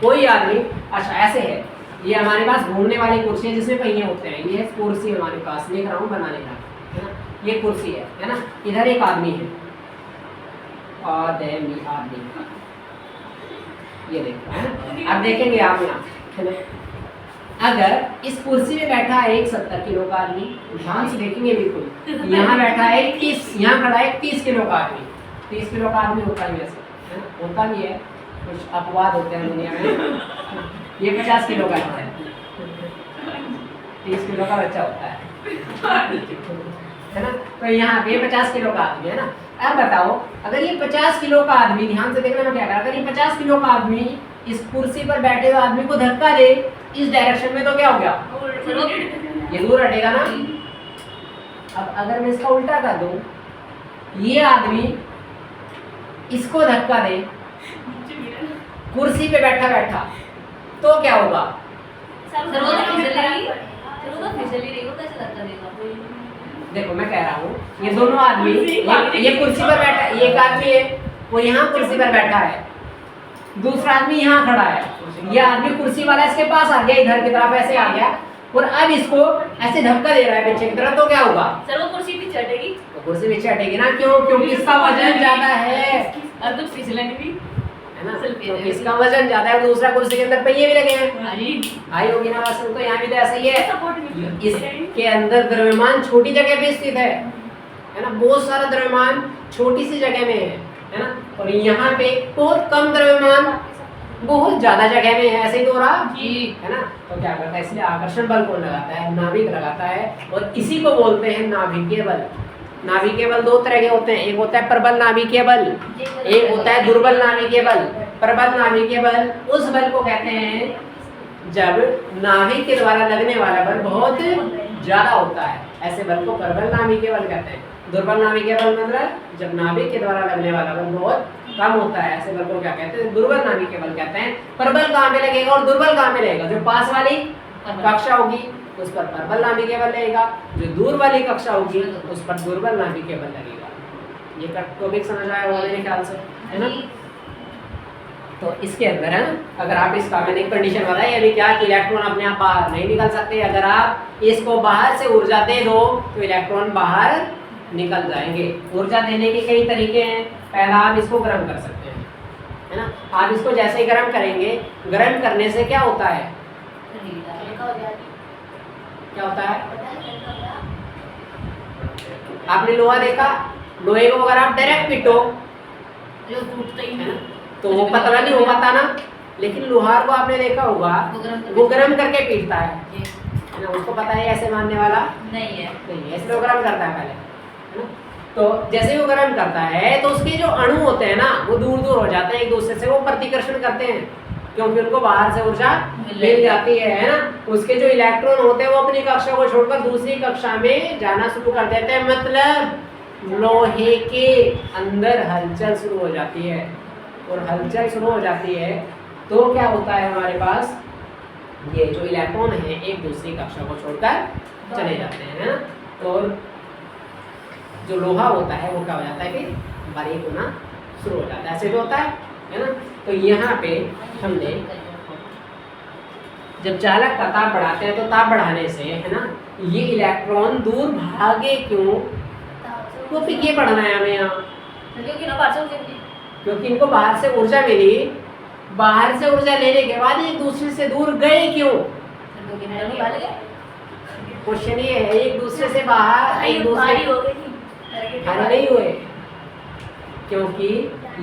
कोई आदमी, अच्छा ऐसे है, ये हमारे पास घूमने वाली कुर्सी है जिसमें पहिए होते हैं, ये कुर्सी हमारे पास लिख रहा हूँ बनाने का, है ना, ये कुर्सी है ना। इधर एक आदमी है, आदमी ये देखो, है ना। अब देखेंगे आप यहाँ, है ना, अगर इस कुर्सी में बैठा है एक 70 किलो का आदमी, ध्यान से देखेंगे बिल्कुल, यहाँ बैठा है 30, यहाँ खड़ा है 30 किलो का आदमी। 30 किलो का आदमी होता ही वैसे, है ना, होता भी है, कुछ अपवाद होते हैं दुनिया में। ये 50 किलो का है, 30 किलो का बच्चा होता है ना। तो यहाँ पे 50 किलो का आदमी, है ना। अब बताओ, अगर ये 50 किलो का आदमी, ध्यान से देखना मैं क्या कर रहा, अगर ये 50 किलो का आदमी इस कुर्सी पर बैठे हुए आदमी को धक्का दे इस डायरेक्शन में, तो क्या हो गया, ये दूर हटेगा ना। अब अगर मैं इसका उल्टा कर दूं, ये आदमी इसको धक्का दे कुर्सी पे बैठा बैठा, तो क्या होगा, देखो मैं कह रहा हूँ, ये दोनों आदमी, ये कुर्सी पर बैठा, ये एक आदमी है वो यहाँ कुर्सी पर बैठा है, दूसरा आदमी यहाँ खड़ा है, ये आदमी कुर्सी वाला इसके पास आ गया, इधर की तरफ ऐसे आ गया, और अब इसको ऐसे धक्का दे रहा है पीछे की तरफ, तो क्या होगा, सर वो कुर्सी पीछे हटेगी, तो कुर्सी पीछे हटेगी ना। क्यों? क्योंकि इसका वजन ज्यादा है, और तो फिसलन भी, है ना, क्योंकि इसका वजन ज्यादा है। दूसरा कुर्सी के अंदर पहिए भी लगे हैं, आई होगी ना बस, तो यहाँ भी तो ऐसा ही है। इसके अंदर द्रव्यमान छोटी जगह पे स्थित है ना, बहुत सारा द्रव्यमान छोटी सी जगह में है ना, और यहाँ पे बहुत कम द्रव्यमान बहुत ज्यादा जगह में है, ऐसे ही तो हो रहा है ना। तो क्या करता है, इसलिए आकर्षण बल कौन लगाता है, नाभिक लगाता है, और इसी को बोलते हैं नाभिकीय बल। नाभिकीय बल दो तरह के होते हैं, एक होता है प्रबल नाभिकीय बल, एक होता है दुर्बल नाभिकीय बल। प्रबल नाभिकीय बल उस बल को कहते हैं जब नाभिक के द्वारा लगने वाला बल बहुत ज्यादा होता है, ऐसे बल को प्रबल नाभिकीय बल कहते हैं। दुर्बल नाभिकीय बल मतलब जब नाभिक के द्वारा लगने वाला बल बहुत कम होता है, ऐसे बल को क्या कहते हैं, दुर्बल नाभिकीय बल कहते हैं। प्रबल कहाँ पे लगेगा और दुर्बल कहाँ पे लगेगा, जो पास वाली कक्षा होगी उस पर प्रबल नाभिकीय बल लगेगा, जो दूर वाली कक्षा होगी उस पर दुर्बल नाभिकीय बल लगेगा। ये टॉपिक समझ आया होगा मेरे ख्याल से, है ना। तो इसके अंदर है ना, अगर आप इसका मैंने एक कंडीशन बताई अभी क्या कि इलेक्ट्रॉन अपने आप बाहर नहीं निकल सकते, अगर आप इसको बाहर से ऊर्जा दे दो तो इलेक्ट्रॉन बाहर निकल जाएंगे। ऊर्जा देने के कई तरीके हैं। पहला आप इसको गर्म कर सकते हैं, है ना। आप इसको जैसे ही गर्म करेंगे, गर्म करने से क्या होता है, क्या होता है, आपने लोहा देखा, लोहे को अगर आप डायरेक्ट पीटो जो टूटता ही है है ना तो वो पतला नहीं हो पाता ना, लेकिन लोहार को आपने देखा होगा वो गर्म करके पीटता है ना, उसको पता है ऐसे मारने वाला नहीं है। नहीं है, इसलिए वो गर्म करता है पहले, है ना। तो जैसे ही वो गर्म करता है तो उसके जो अणु होते हैं ना वो दूर दूर हो जाते हैं एक दूसरे से, वो प्रतिकर्षण करते हैं क्योंकि उनको बाहर से ऊर्जा मिल जाती है ना। उसके जो इलेक्ट्रॉन होते हैं वो अपनी कक्षा को छोड़कर दूसरी कक्षा में जाना शुरू कर देते हैं, मतलब लोहे के अंदर हलचल शुरू हो जाती है। और हलचल शुरू हो जाती है तो क्या होता है, हमारे पास ये जो इलेक्ट्रॉन है एक दूसरी कक्षा को छोड़कर चले जाते हैं, है ना। तो जो लोहा होता है वो क्या हो जाता है कि बारीक होना शुरू हो जाता है, ऐसे भी होता है ना। तो यहाँ पे हमने जब चालक का ताप बढ़ाते हैं तो ताप बढ़ाने से, है ना, ये इलेक्ट्रॉन दूर भागे क्यों, तो फिर ये पढ़ना है हमें यहाँ, क्योंकि ना बाहर से ऊर्जा क्योंकि इनको बाहर से ऊर्जा मिली, बाहर से ऊर्जा लेने के बाद एक दूसरे से दूर गए क्यों, क्वेश्चन ये है। एक दूसरे से बाहर, एक दूसरे भारी नहीं हुए, क्योंकि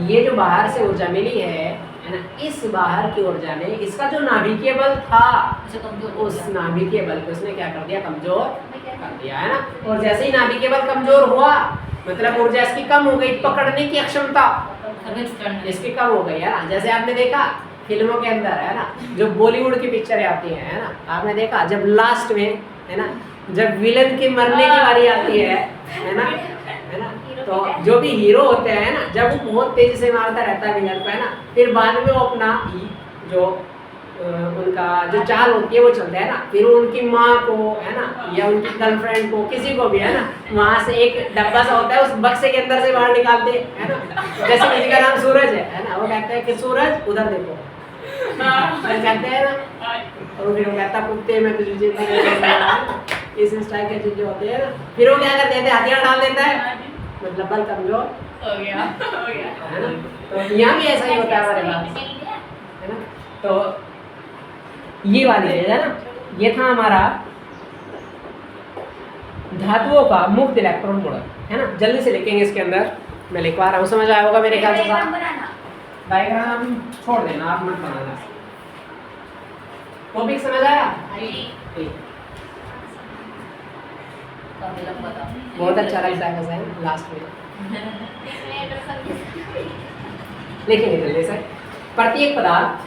ये जो बाहर से ऊर्जा मिली है ना, इस बाहर की ऊर्जा ने इसका जो नाभिकीय बल था उस नाभिकीय बल को इसने क्या कर दिया, कमजोर कर दिया, है ना। और जैसे ही नाभिकीय बल कमजोर हुआ मतलब ऊर्जा इसकी कम हो गई, पकड़ने की क्षमता इसकी कम हो गई, है ना। जैसे आपने देखा फिल्मों के अंदर, है ना, जो बॉलीवुड की पिक्चरें आती हैं, है ना, आपने देखा जब लास्ट में, है ना, जब विलन की मरने की बारी आती है ना, है ना, तो जो भी हीरो होते हैं ना, जब वो बहुत तेजी से मारता रहता है विलन को, है ना, फिर बाद में वो अपना जो उनका जो चाल होती है वो चलता है ना, फिर उनकी माँ को, है ना, या उनकी गर्लफ्रेंड को, किसी को भी, है ना, वहाँ से एक डब्बा सा होता है उस बक्से के अंदर से बाहर निकालते हैं, है ना। जैसे किसी का नाम सूरज है ना, वो कहते हैं कि सूरज उधर देखो, कहते हैं ना, और फिर वो कहता कुत्ते में तुझे इस स्टाइल के चीजें होते हैं ना, फिर वो क्या कर देते हैं, हथियार डाल देता है, मतलब बल कमजोर हो गया है ना। तो यहाँ भी ऐसा ही होता है हमारे पास, है ना। तो ये वाली चीज है ना, ये था हमारा धातुओं का मुक्त इलेक्ट्रॉन मोड़क, है ना। जल्दी से लिखेंगे इसके अंदर, मैं लिखवा रहा हूँ, समझ आया होगा मेरे ख्याल से। डायग्राम छोड़ देना, आप मत बनाना, टॉपिक समझ आया, ठीक। बहुत अच्छा लगता है लास्ट में लिखेंगे जल्दी से। प्रत्येक पदार्थ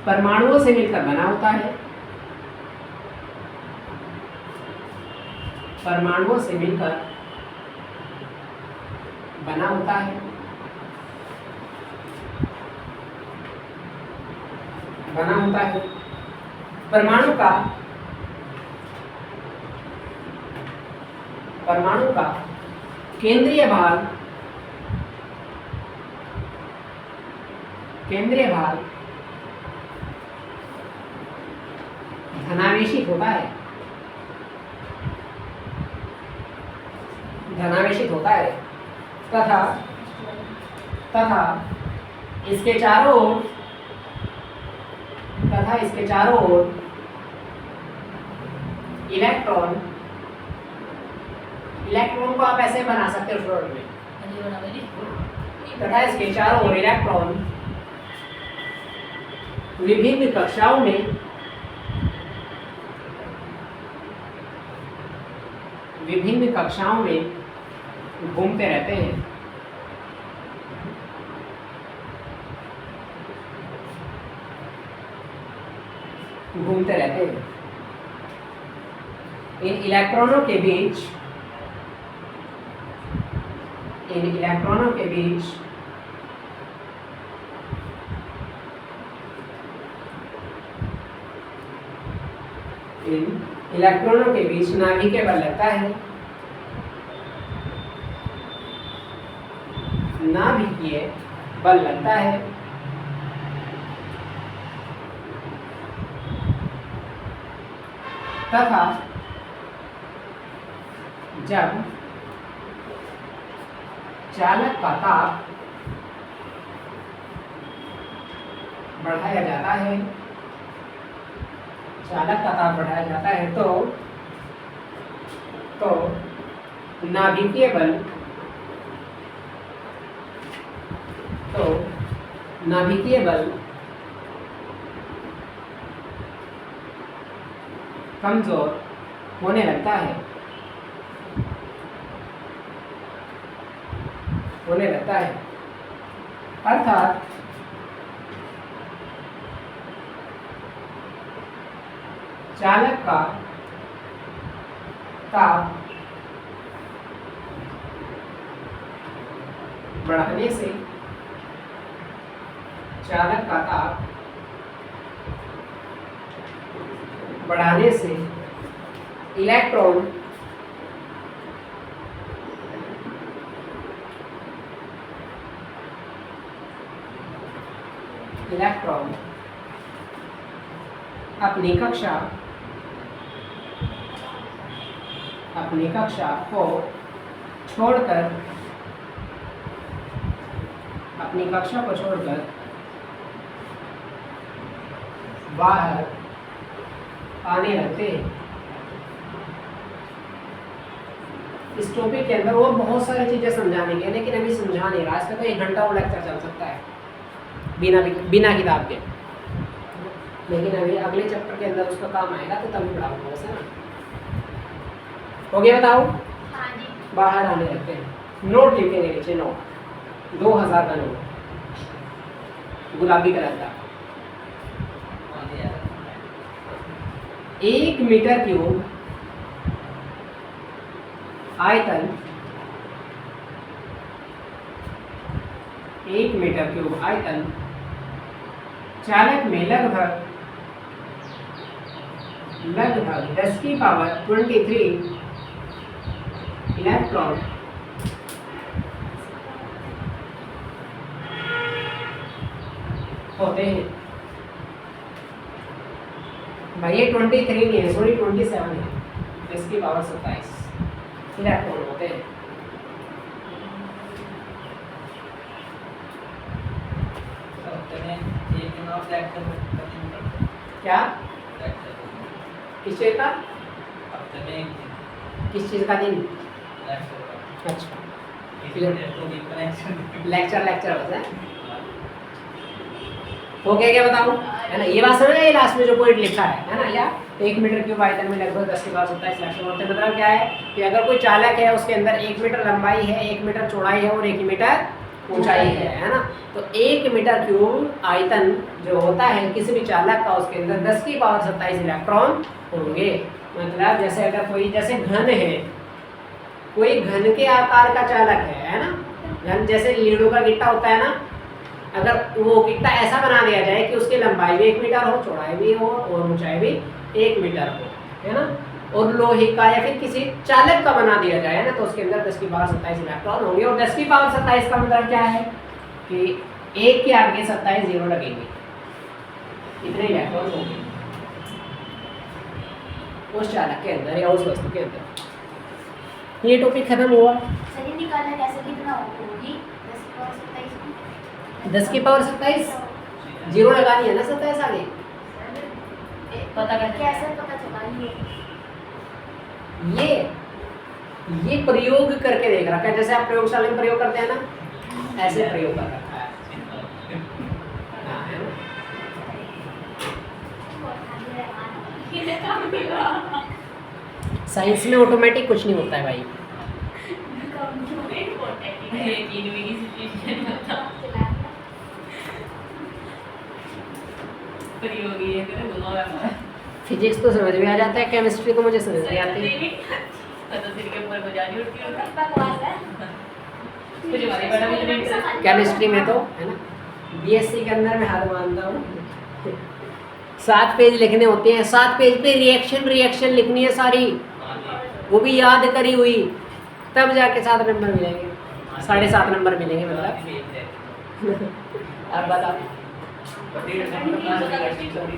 परमाणुओं से मिलकर बना होता है, परमाणुओं से मिलकर बना होता है, बना होता है। परमाणु का केंद्रीय भाग धनावेशित होता है, तथा इसके चारों ओर इलेक्ट्रॉन को आप ऐसे बना सकते हो फ्लोर में, तथा इसके चारों ओर इलेक्ट्रॉन विभिन्न कक्षाओं में घूमते रहते हैं। इन इलेक्ट्रॉनों के बीच इन इलेक्ट्रॉनों के बीच नाभिकीय बल लगता है। नाभिकीय बल लगता है तथा जब चालक का ताप बढ़ाया जाता है, चालक का ताप बढ़ाया जाता है तो नाभिकीय बल कमजोर होने लगता है, अर्थात चालक का ताप बढ़ाने से इलेक्ट्रॉन अपनी कक्षा को छोड़कर बाहर आने लगते हैं। इस टॉपिक के अंदर और बहुत सारी चीजें समझाने की है, लेकिन अभी समझा नहीं रहा। इसका तो 1 घंटा वो लेक्चर चल सकता है बिना किताब के, लेकिन अभी अगले चैप्टर के अंदर उसका काम आएगा तो तभी पढ़ाऊंगा वैसे ना। हो गया? बताओ। हाँ जी। बाहर आने लगते हैं। नोट लिखेंगे नीचे, नोट 2000 का नोट, गुलाबी कलर का। 1 मीटर क्यूब आयतन, 1 मीटर क्यूब आयतन चालक में लगभग 10 की पावर 23 इलेक्ट्रॉन होते हैं। भाई ये 23 नहीं है, सॉरी 27 है। 10 की पावर 27 इलेक्ट्रॉन होते हैं। क्या? किस चीज का? किस चीज का दिन? अच्छा, लेक्चर बस है। हो गया क्या? बताओ, है ना? ये बात समझ गए? लास्ट में जो पॉइंट लिखा है ना, या 1 मीटर क्यूब आयतन में लगभग 10 की पावर 27 इलेक्ट्रॉन होते हैं। मतलब क्या है कि अगर कोई चालक है, उसके अंदर 1 मीटर लंबाई है, 1 मीटर चौड़ाई है और 1 मीटर ऊंचाई है ना, तो 1 मीटर क्यूब आयतन जो होता है किसी भी चालक का, उसके अंदर 10 की पावर 27 इलेक्ट्रॉन होंगे। मतलब जैसे अगर कोई जैसे घन है, कोई घन के आकार का चालक है ना, घन जैसे लीडो का गिट्टा होता है ना, अगर वो गिट्टा ऐसा बना दिया जाए कि उसकी लंबाई भी 1 मीटर हो, चौड़ाई भी हो और ऊंचाई भी 1 मीटर हो, है ना, और लोहे का या फिर किसी चालक का बना दिया जाए ना, तो उसके अंदर 10 की पावर 27 इलेक्ट्रॉन होंगे। और 10 की पावर 27 का मतलब क्या है कि 1 के आगे 27 जीरो लगेंगे, इतने इलेक्ट्रॉन होंगे उस चालक के अंदर या उस वस्तु के अंदर। ये टॉपिक खत्म हुआ। सही निकालना कैसे, कितना होगी 10 की 10 की पावर पावर 27? 27 जीरो लगानी है ना, 27 आगे। पता कैसे पता चला? ये प्रयोग करके देख रखा है, जैसे आप प्रयोगशाला में प्रयोग करते हैं ना, ऐसे प्रयोग कर रखा है। हाँ, है ना? साइंस में ऑटोमेटिक कुछ नहीं होता है भाई। फिजिक्स तो समझ में आ जाता है, केमिस्ट्री तो मुझे समझ नहीं आती। केमिस्ट्री में तो है ना, बीएससी के अंदर मैं हार मानता हूँ। 7 पेज लिखने होते हैं, 7 पेज पे रिएक्शन लिखनी है सारी, वो भी याद करी हुई, तब जाके 7 नंबर मिलेंगे, 7.5 नंबर मिलेंगे मतलब। अब बताओ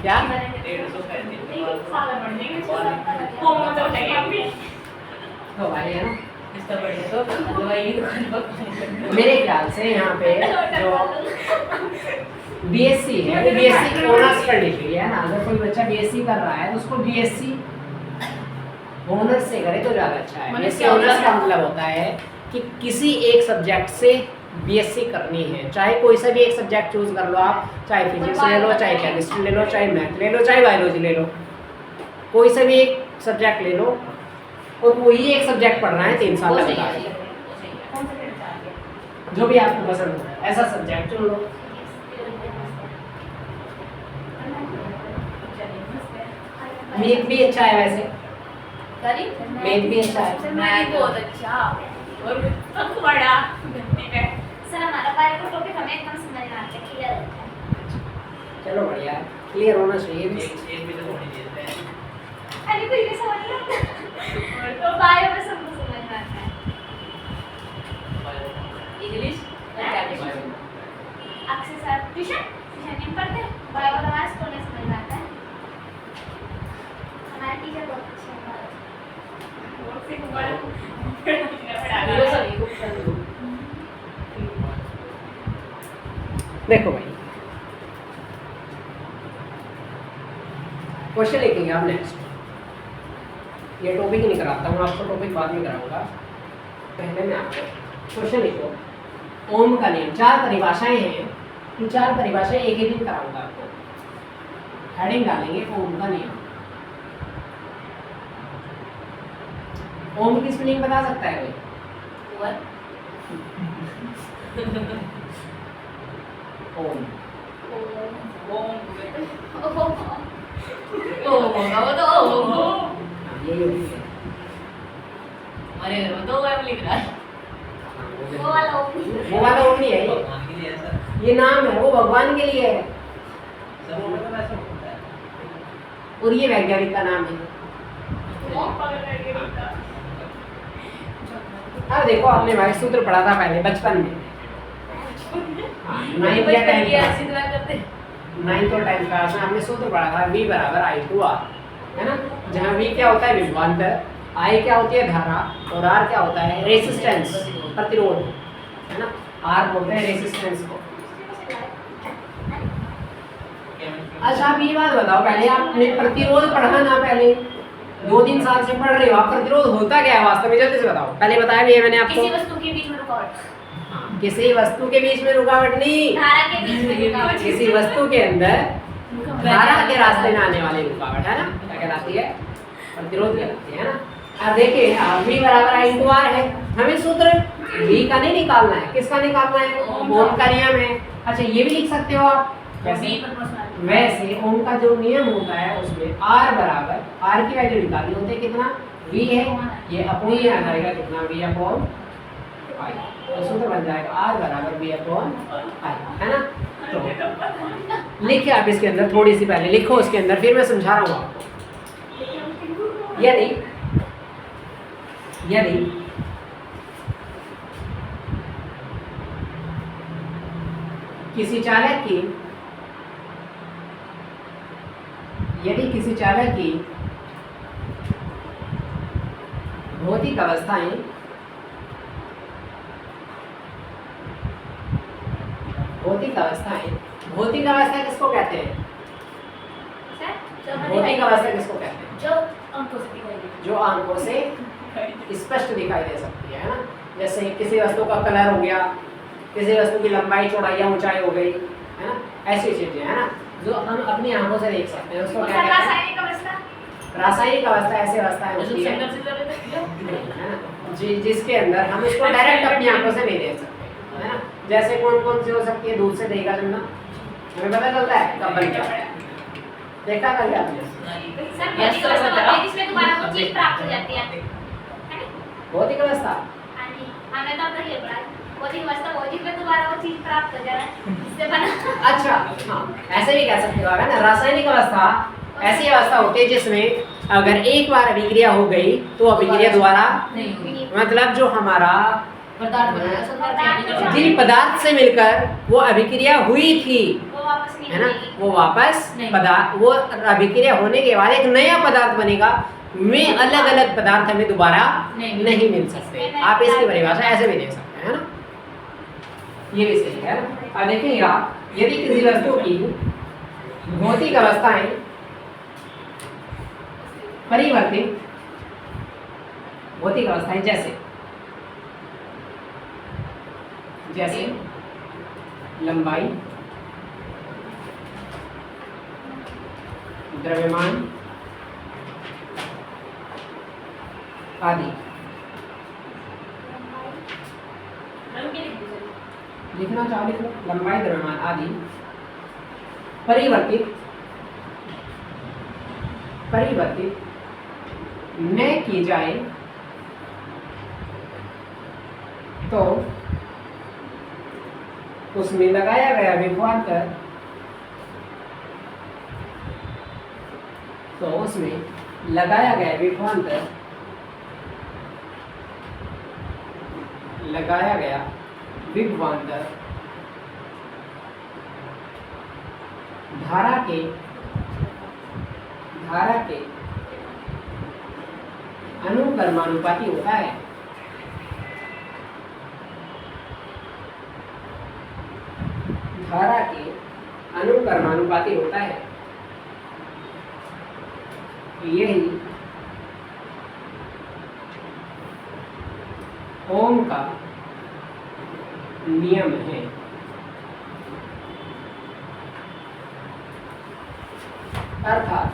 क्या? तो भाई है ना, इसका बढ़िया तो दवाई की दुकान पर मेरे ख्याल से यहाँ पे जो बीएससी है वो बीएससी ऑनर्स करनी चाहिए, है ना। अगर कोई बच्चा बीएससी कर रहा है तो उसको बीएससी ऑनर्स से करे तो ज़्यादा अच्छा है। बीएससी ऑनर्स का मतलब होता है कि किसी एक सब्जेक्ट से बीएससी करनी है, चाहे कोई सा भी एक सब्जेक्ट चूज कर लो आप, चाहे फिजिक्स ले लो, चाहे केमिस्ट्री ले लो, चाहे मैथ ले लो, चाहे बायोलॉजी ले लो, कोई सा भी एक सब्जेक्ट ले लो और वही एक सब्जेक्ट पढ़ना है 3 साल लगातार, जो भी आपको पसंद हो ऐसा सब्जेक्ट चुन लो। मैथ भी अच्छा है वैसे, मैथ भी अच्छा है। मैथ बहुत अच्छा और सब बड़ा ठीक है। सर हमारा बायो का टॉपिक हमें एकदम समझ में आता है, क्लियर होता है। चलो बढ़िया, क्लियर होना चाहिए भी। एक भी तो होनी चाहिए है। अरे कोई भी समझ नहीं आता, और तो बायो में सबको समझ में आता है। इंग्लिश अक्सर सर ट्यूशन नहीं पढ़ते, बायो का हमारे स्कूल में समझ में आता है। हमारे टीचर बहुत अच्छे हैं। और से कुमार पढ़ा सभी को पसंद हो। देखो भाई, क्वेश्चन लिखेंगे आप नेक्स्ट। ये टॉपिक ही नहीं कराता हूँ आपको, टॉपिक बाद में कराऊंगा, पहले मैं आपको क्वेश्चन लिखो। ओम का नियम, 4 परिभाषाएं हैं, इन 4 परिभाषाएं एक ही दिन कराऊंगा आपको। हेडिंग डालेंगे ओम का नियम। ओम की स्पेलिंग बता सकता है कोई? ओम ये अरे वो तो वो लिख रहा है। वो वाला ओम वो वाला ओम नहीं है ये। भगवान के लिए ऐसा ये नाम है, वो भगवान के लिए है सब में तो ऐसा होता है। और ये वैज्ञानिक का नाम है। अब देखो आपने भाई सूत्र पढ़ा था पहले बचपन में, नाइन्थ या टेंथ और 10th क्लास में हमने सूत्र पढ़ा था, V = I/R, है ना। जहाँ V क्या होता है विभवांतर, I क्या होती है धारा और R क्या होता है रेसिस्टेंस, प्रतिरोध, है ना। R बोलते हैं रेसिस्टेंस को। अच्छा आप ये बात बताओ, पहले आपने प्रतिरोध पढ़ा ना, पहले 2-3 साल से पढ़ रहे हो आप, प्रतिरोध होता क्या है वास्तव में, जल्दी से बताओ। पहले बताया भी है मैंने आपको, किसी वस्तु के बीच में रुकावट, किसी वस्तु के बीच में रुकावट नहीं, धारा के बीच में रुकावट, किसी वस्तु के अंदर धारा के रास्ते में आने वाली रुकावट, है ना, क्या कहलाती है, प्रतिरोध कहलाती है ना। अब देखिए V = I/R है, हमें सूत्र V का नहीं निकालना है, किसका निकालना है, ओम का नियम है। अच्छा ये भी लिख सकते हो आप वैसे ओम का जो नियम होता है उसमें R की वैल्यू निकालनी होती है, कितना V है, ये अपनी ही आ जाएगा कितना V/I, तो सूत्र बन जाएगा R = V/I, है ना। तो लिखे आप इसके अंदर, थोड़ी सी पहले लिखो उसके अंदर, फिर मैं समझा रहा हूँ आपको। यदि किसी चालक की भौतिक अवस्थाएं भौतिक अवस्था किसको कहते हैं, भौतिक अवस्था किसको कहते हैं, जो अंकों से दिखाई देती जो आंखों से स्पष्ट दिखाई दे सकती है ना। जैसे किसी वस्तु का कलर हो गया, किसी वस्तु की लंबाई चौड़ाई या ऊंचाई हो गई, है ना, ऐसी चीजें, है ना, जो हम अपनी आंखों से देख सकते हैं, उसको क्या कहते हैं, रासायनिक अवस्था। रासायनिक अवस्था ऐसी अवस्थाएं होती है, है ना, जिसके अंदर हम उसको डायरेक्ट अपनी आंखों से नहीं देख सकते, है ना। जैसे कौन कौन सी हो सकती है, दूध से दही का जमना, हमें पता चलता है कब बन गया, देखा कल आपने, सर भौतिक अवस्था होती है जिसमें तुम्हारा वो चीज प्राप्त हो जाती है, भौतिक अवस्था। हाँ जी, हमने तो अब तक ये पढ़ा है। भौतिक अवस्था वो चीज में दोबारा वो चीज प्राप्त हो जाए इससे बना। अच्छा, हाँ ऐसे भी कह सकते हो है ना। रासायनिक अवस्था ऐसी अवस्था होती है जिसमें अगर एक बार अभिक्रिया हो गई तो अभिक्रिया दोबारा नहीं होगी। मतलब जो हमारा पदार्थ बनाया सब जिन पदार्थ से मिलकर वो अभिक्रिया हुई थी वो वापस नहीं है ना, मिलेगी। वो वापस नहीं। पदार्थ वो अभिक्रिया होने के बाद एक नया पदार्थ बनेगा। में अलग अलग पदार्थ हमें दोबारा नहीं मिल सकते। आप इसकी परिभाषा ऐसे भी देख सकते हैं ना, ये भी सही है ना। अब देखिए आप, यदि किसी वस्तु की भौतिक अवस्थाएं परिवर्तित भौतिक अवस्थाएं जैसे जैसे लंबाई, द्रव्यमान आदि लिखना चाहो लिख लो। लंबाई, द्रव्यमान आदि परिवर्तित न की जाए तो उसमें लगाया गया विभवांतर लगाया गया विभवांतर धारा के अनुक्रमानुपाती होता है। धारा के अनुक्रमानुपाती होता है। यही ओम का नियम है। अर्थात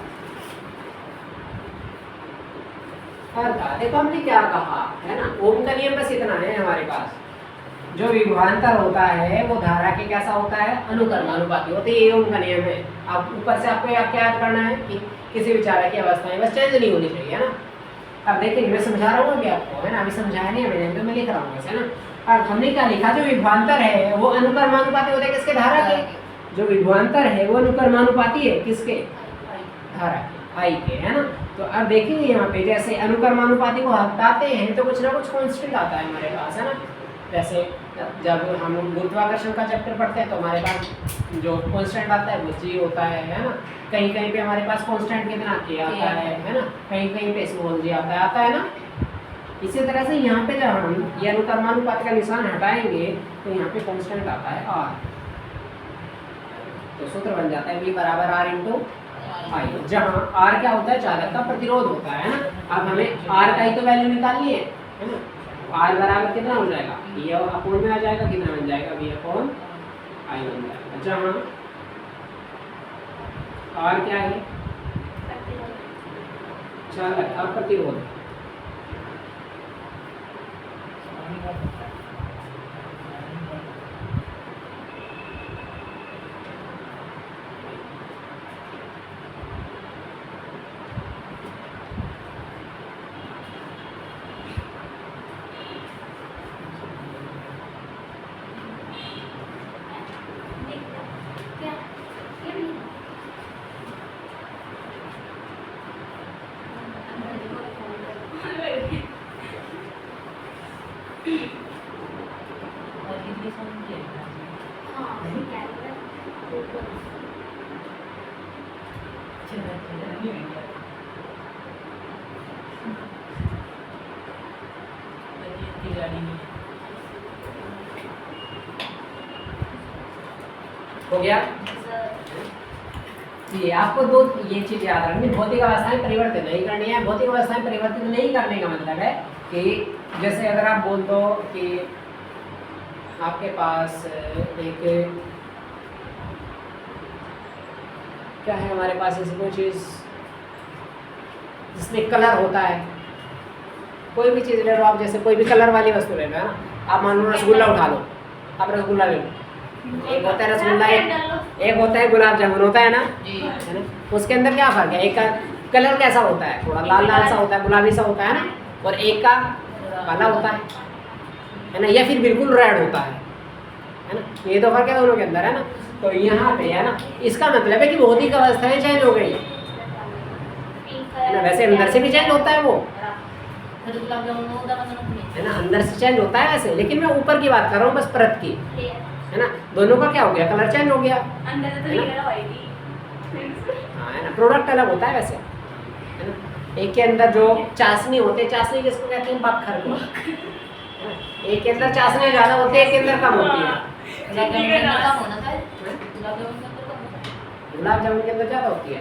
देखो हमने क्या कहा है ना, ओम का नियम बस इतना है हमारे पास। जो विभवांतर होता है वो धारा के कैसा होता है, अनुक्रमानुपाती होता है। ये ओम का नियम है। अब ऊपर से आपको क्या याद करना है कि किसी भी चालक की अवस्थाएं बस चेंज नहीं होनी चाहिए है ना। अब देखिए मैं समझा रहा हूँ अभी आपको है ना, अभी समझाया नहीं मैंने तो मैं लिख रहा हूँ वैसे ना। अब हमने क्या लिखा, जो विभवांतर है वो अनुक्रमानुपाती होता है किसके, धारा के। जो विभवांतर है वो अनुक्रमानुपाती है किसके, धारा के, आई के, है ना। तो अब देखेंगे यहाँ पे जैसे अनुक्रमानुपाती को हटाते हैं तो कुछ ना कुछ कांस्टेंट आता है हमारे पास है ना। जैसे जब हम गुरुत्वाकर्षण का चैप्टर पढ़ते हैं तो हमारे पास जो कांस्टेंट आता है वो जी होता है ना। कहीं कहीं पे हमारे पास कांस्टेंट कितना के आता है ना, कहीं कहीं पे स्मॉल जी आता है ना। इसी तरह से यहाँ पे जब हम ये अनुक्रमानुपात का निशान हटाएंगे तो यहाँ पे कांस्टेंट आता है आर। तो सूत्र बन जाता है V बराबर R इंटू आई, जहाँ R क्या होता है, चालक का प्रतिरोध होता है ना। अब हमें R का ही तो वैल्यू निकालनी है ना। R बराबर कितना हो जाएगा, V अपोन में आ जाएगा, कितना बन जाएगा, V अपोन आई बन जाएगा। जहाँ R क्या है, चालक का प्रतिरोध। हो गया ये आपको दो ये चीज याद रखनी, भौतिक अवस्थाएं परिवर्तित नहीं करनी है। भौतिक अवस्थाएं परिवर्तित नहीं करने का मतलब है कि जैसे अगर आप बोल दो कि आपके पास एक क्या है, हमारे पास ऐसी कोई चीज़ जिसमें कलर होता है, कोई भी चीज़ ले लो आप, जैसे कोई भी कलर वाली वस्तु ले लो है ना। आप मान लो रसगुल्ला उठा लो, आप रसगुल्ला ले लो, एक होता है रसगुल्ला, एक होता है गुलाब जामुन होता है ना, है ना। उसके अंदर क्या फर्क है, एक का कलर कैसा होता है, थोड़ा लाल लाल सा होता है, गुलाबी सा होता है ना, और एक का काला होता है। है ना, या फिर बिल्कुल रेड होता है ना, ये तो फर्क है दोनों के अंदर, है ना। तो यहाँ पे है ना, इसका मतलब है कि भौतिक अवस्थाएं चेंज हो गई, है ना। वैसे अंदर से भी चेंज होता है वो, है ना, अंदर से चेंज होता है वैसे, लेकिन मैं ऊपर की बात कर रहा हूँ बस परत की, है ना। दोनों का क्या हो गया, कलर चेंज हो गया, अंदर से तो है ना? ये लगा हुई थी। हाँ, है ना, प्रोडक्ट अलग होता है वैसे, है ना। एक के अंदर जो चाशनी होते हैं, चाशनी किसको कहते हैं, बखर को, है ना? एक के अंदर चाशनी ज़्यादा होती है, एक के अंदर कम होती है। गुलाब जामुन के अंदर कम होना था, हैं? गुलाब जामुन के अंदर कम होना था। गुलाब जामुन के अंदर ज़्यादा होती है,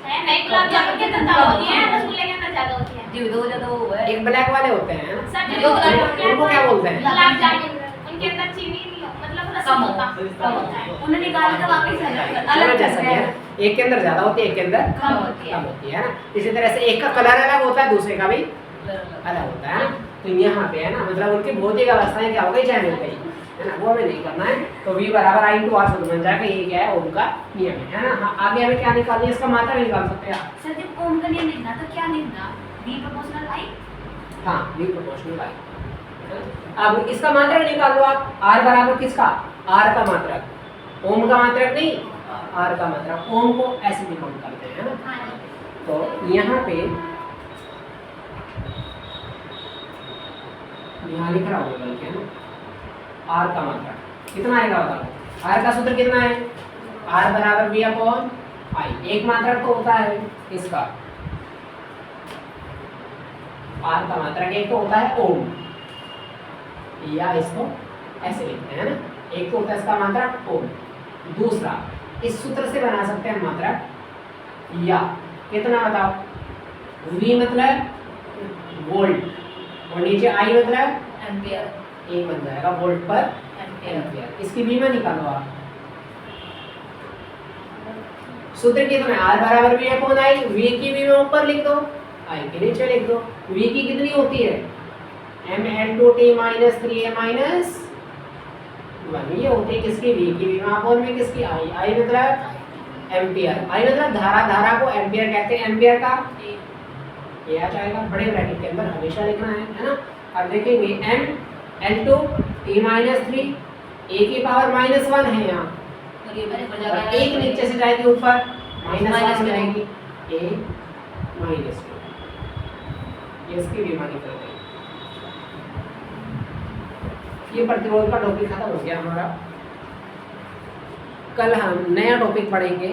है नहीं, गुलाब जामुन के अंदर ज्यादा होती है, रसगुल्ले के अंदर ज्यादा होती है। जी दो ज्यादा वो है। एक ब्लैक वाले होते हैं, है ना। सब जो जो गुलाब गुलाब जामुन उनको क्या बोलते हैं, गुलाब जामुन उनके अंदर चीनी नहीं हो, मतलब रस कम होता कम होता है। उन्हें निकाल के वापस चलो अलग जैसा करते भी है हैं। ना, एक के अंदर ज़्यादा होती है, एक के अंदर कम होती है। कम होती है ना। इसी तरह से एक का कलर अलग होता है, दूसरे का भी अलग अलग होता है ना। तो यहाँ पे है ना, मतलब उनकी भौतिक अवस्थाएं क्या हो गई, चेंज हो गई, है ना। वो हमें नहीं करना है। तो v बराबर i इंटू आर सूत्र बन जाएगा, ये क्या है, ओम का नियम है ना। हाँ, आगे हमें क्या निकालना है, इसका मात्रा निकाल सकते हैं आप। सर जब ओम का नियम लिखना तो क्या लिखना, v प्रोपोर्शनल i। हाँ, v प्रोपोर्शनल i। अब इसका मात्रक निकाल लो आप, r बराबर किसका, r का मात्रक, ओम का मात्रक नहीं, r का मात्रक। ओम को ऐसे डिनोट करते हैं, है ना। हाँ जी। तो यहाँ पे यहाँ लिख रहा होगा बल्कि, है ना, r का मात्रक कितना आएगा बताओ। r का सूत्र कितना है, r बराबर v अपॉन i। एक मात्रक तो होता है इसका, r का मात्रक एक तो होता है ओम, या इसको ऐसे लिखते हैं ना, एक तो होता है इसका मात्रक ओम। दूसरा इस सूत्र से बना सकते हैं मात्रक या, कितना बताओ, v मतलब वोल्ट और नीचे i मतलब एम्पियर एक बन जाएगा वोल्ट पर एम्पियर एम्पियर। इसकी v में निकालो आप, सूत्र कितना है, r बराबर v अपॉन i। v की v में ऊपर लिख दो, i के नीचे लिख दो। v की कितनी होती है, ml2t माइनस 3a माइनस 1, ये होती है किसकी, v की v में अपॉन में किसकी, i मतलब एम्पियर, i मतलब धारा, धारा को एम्पियर कहते हैं, एम्पियर का ये आ जाएगा, बड़े ब्रैकेट के अंदर हमेशा लिखना है ना। अब देखेंगे m l2 t minus 3 a की पावर माइनस 1 है यहाँ, और ये मैंने और बजा एक नीचे से जाएगी ऊपर माइनस 1 हो जाएगी, a माइनस 2, ये इसकी बीमा निकल गई। ये प्रतिरोध का टॉपिक खत्म हो गया हमारा। कल हम नया टॉपिक पढ़ेंगे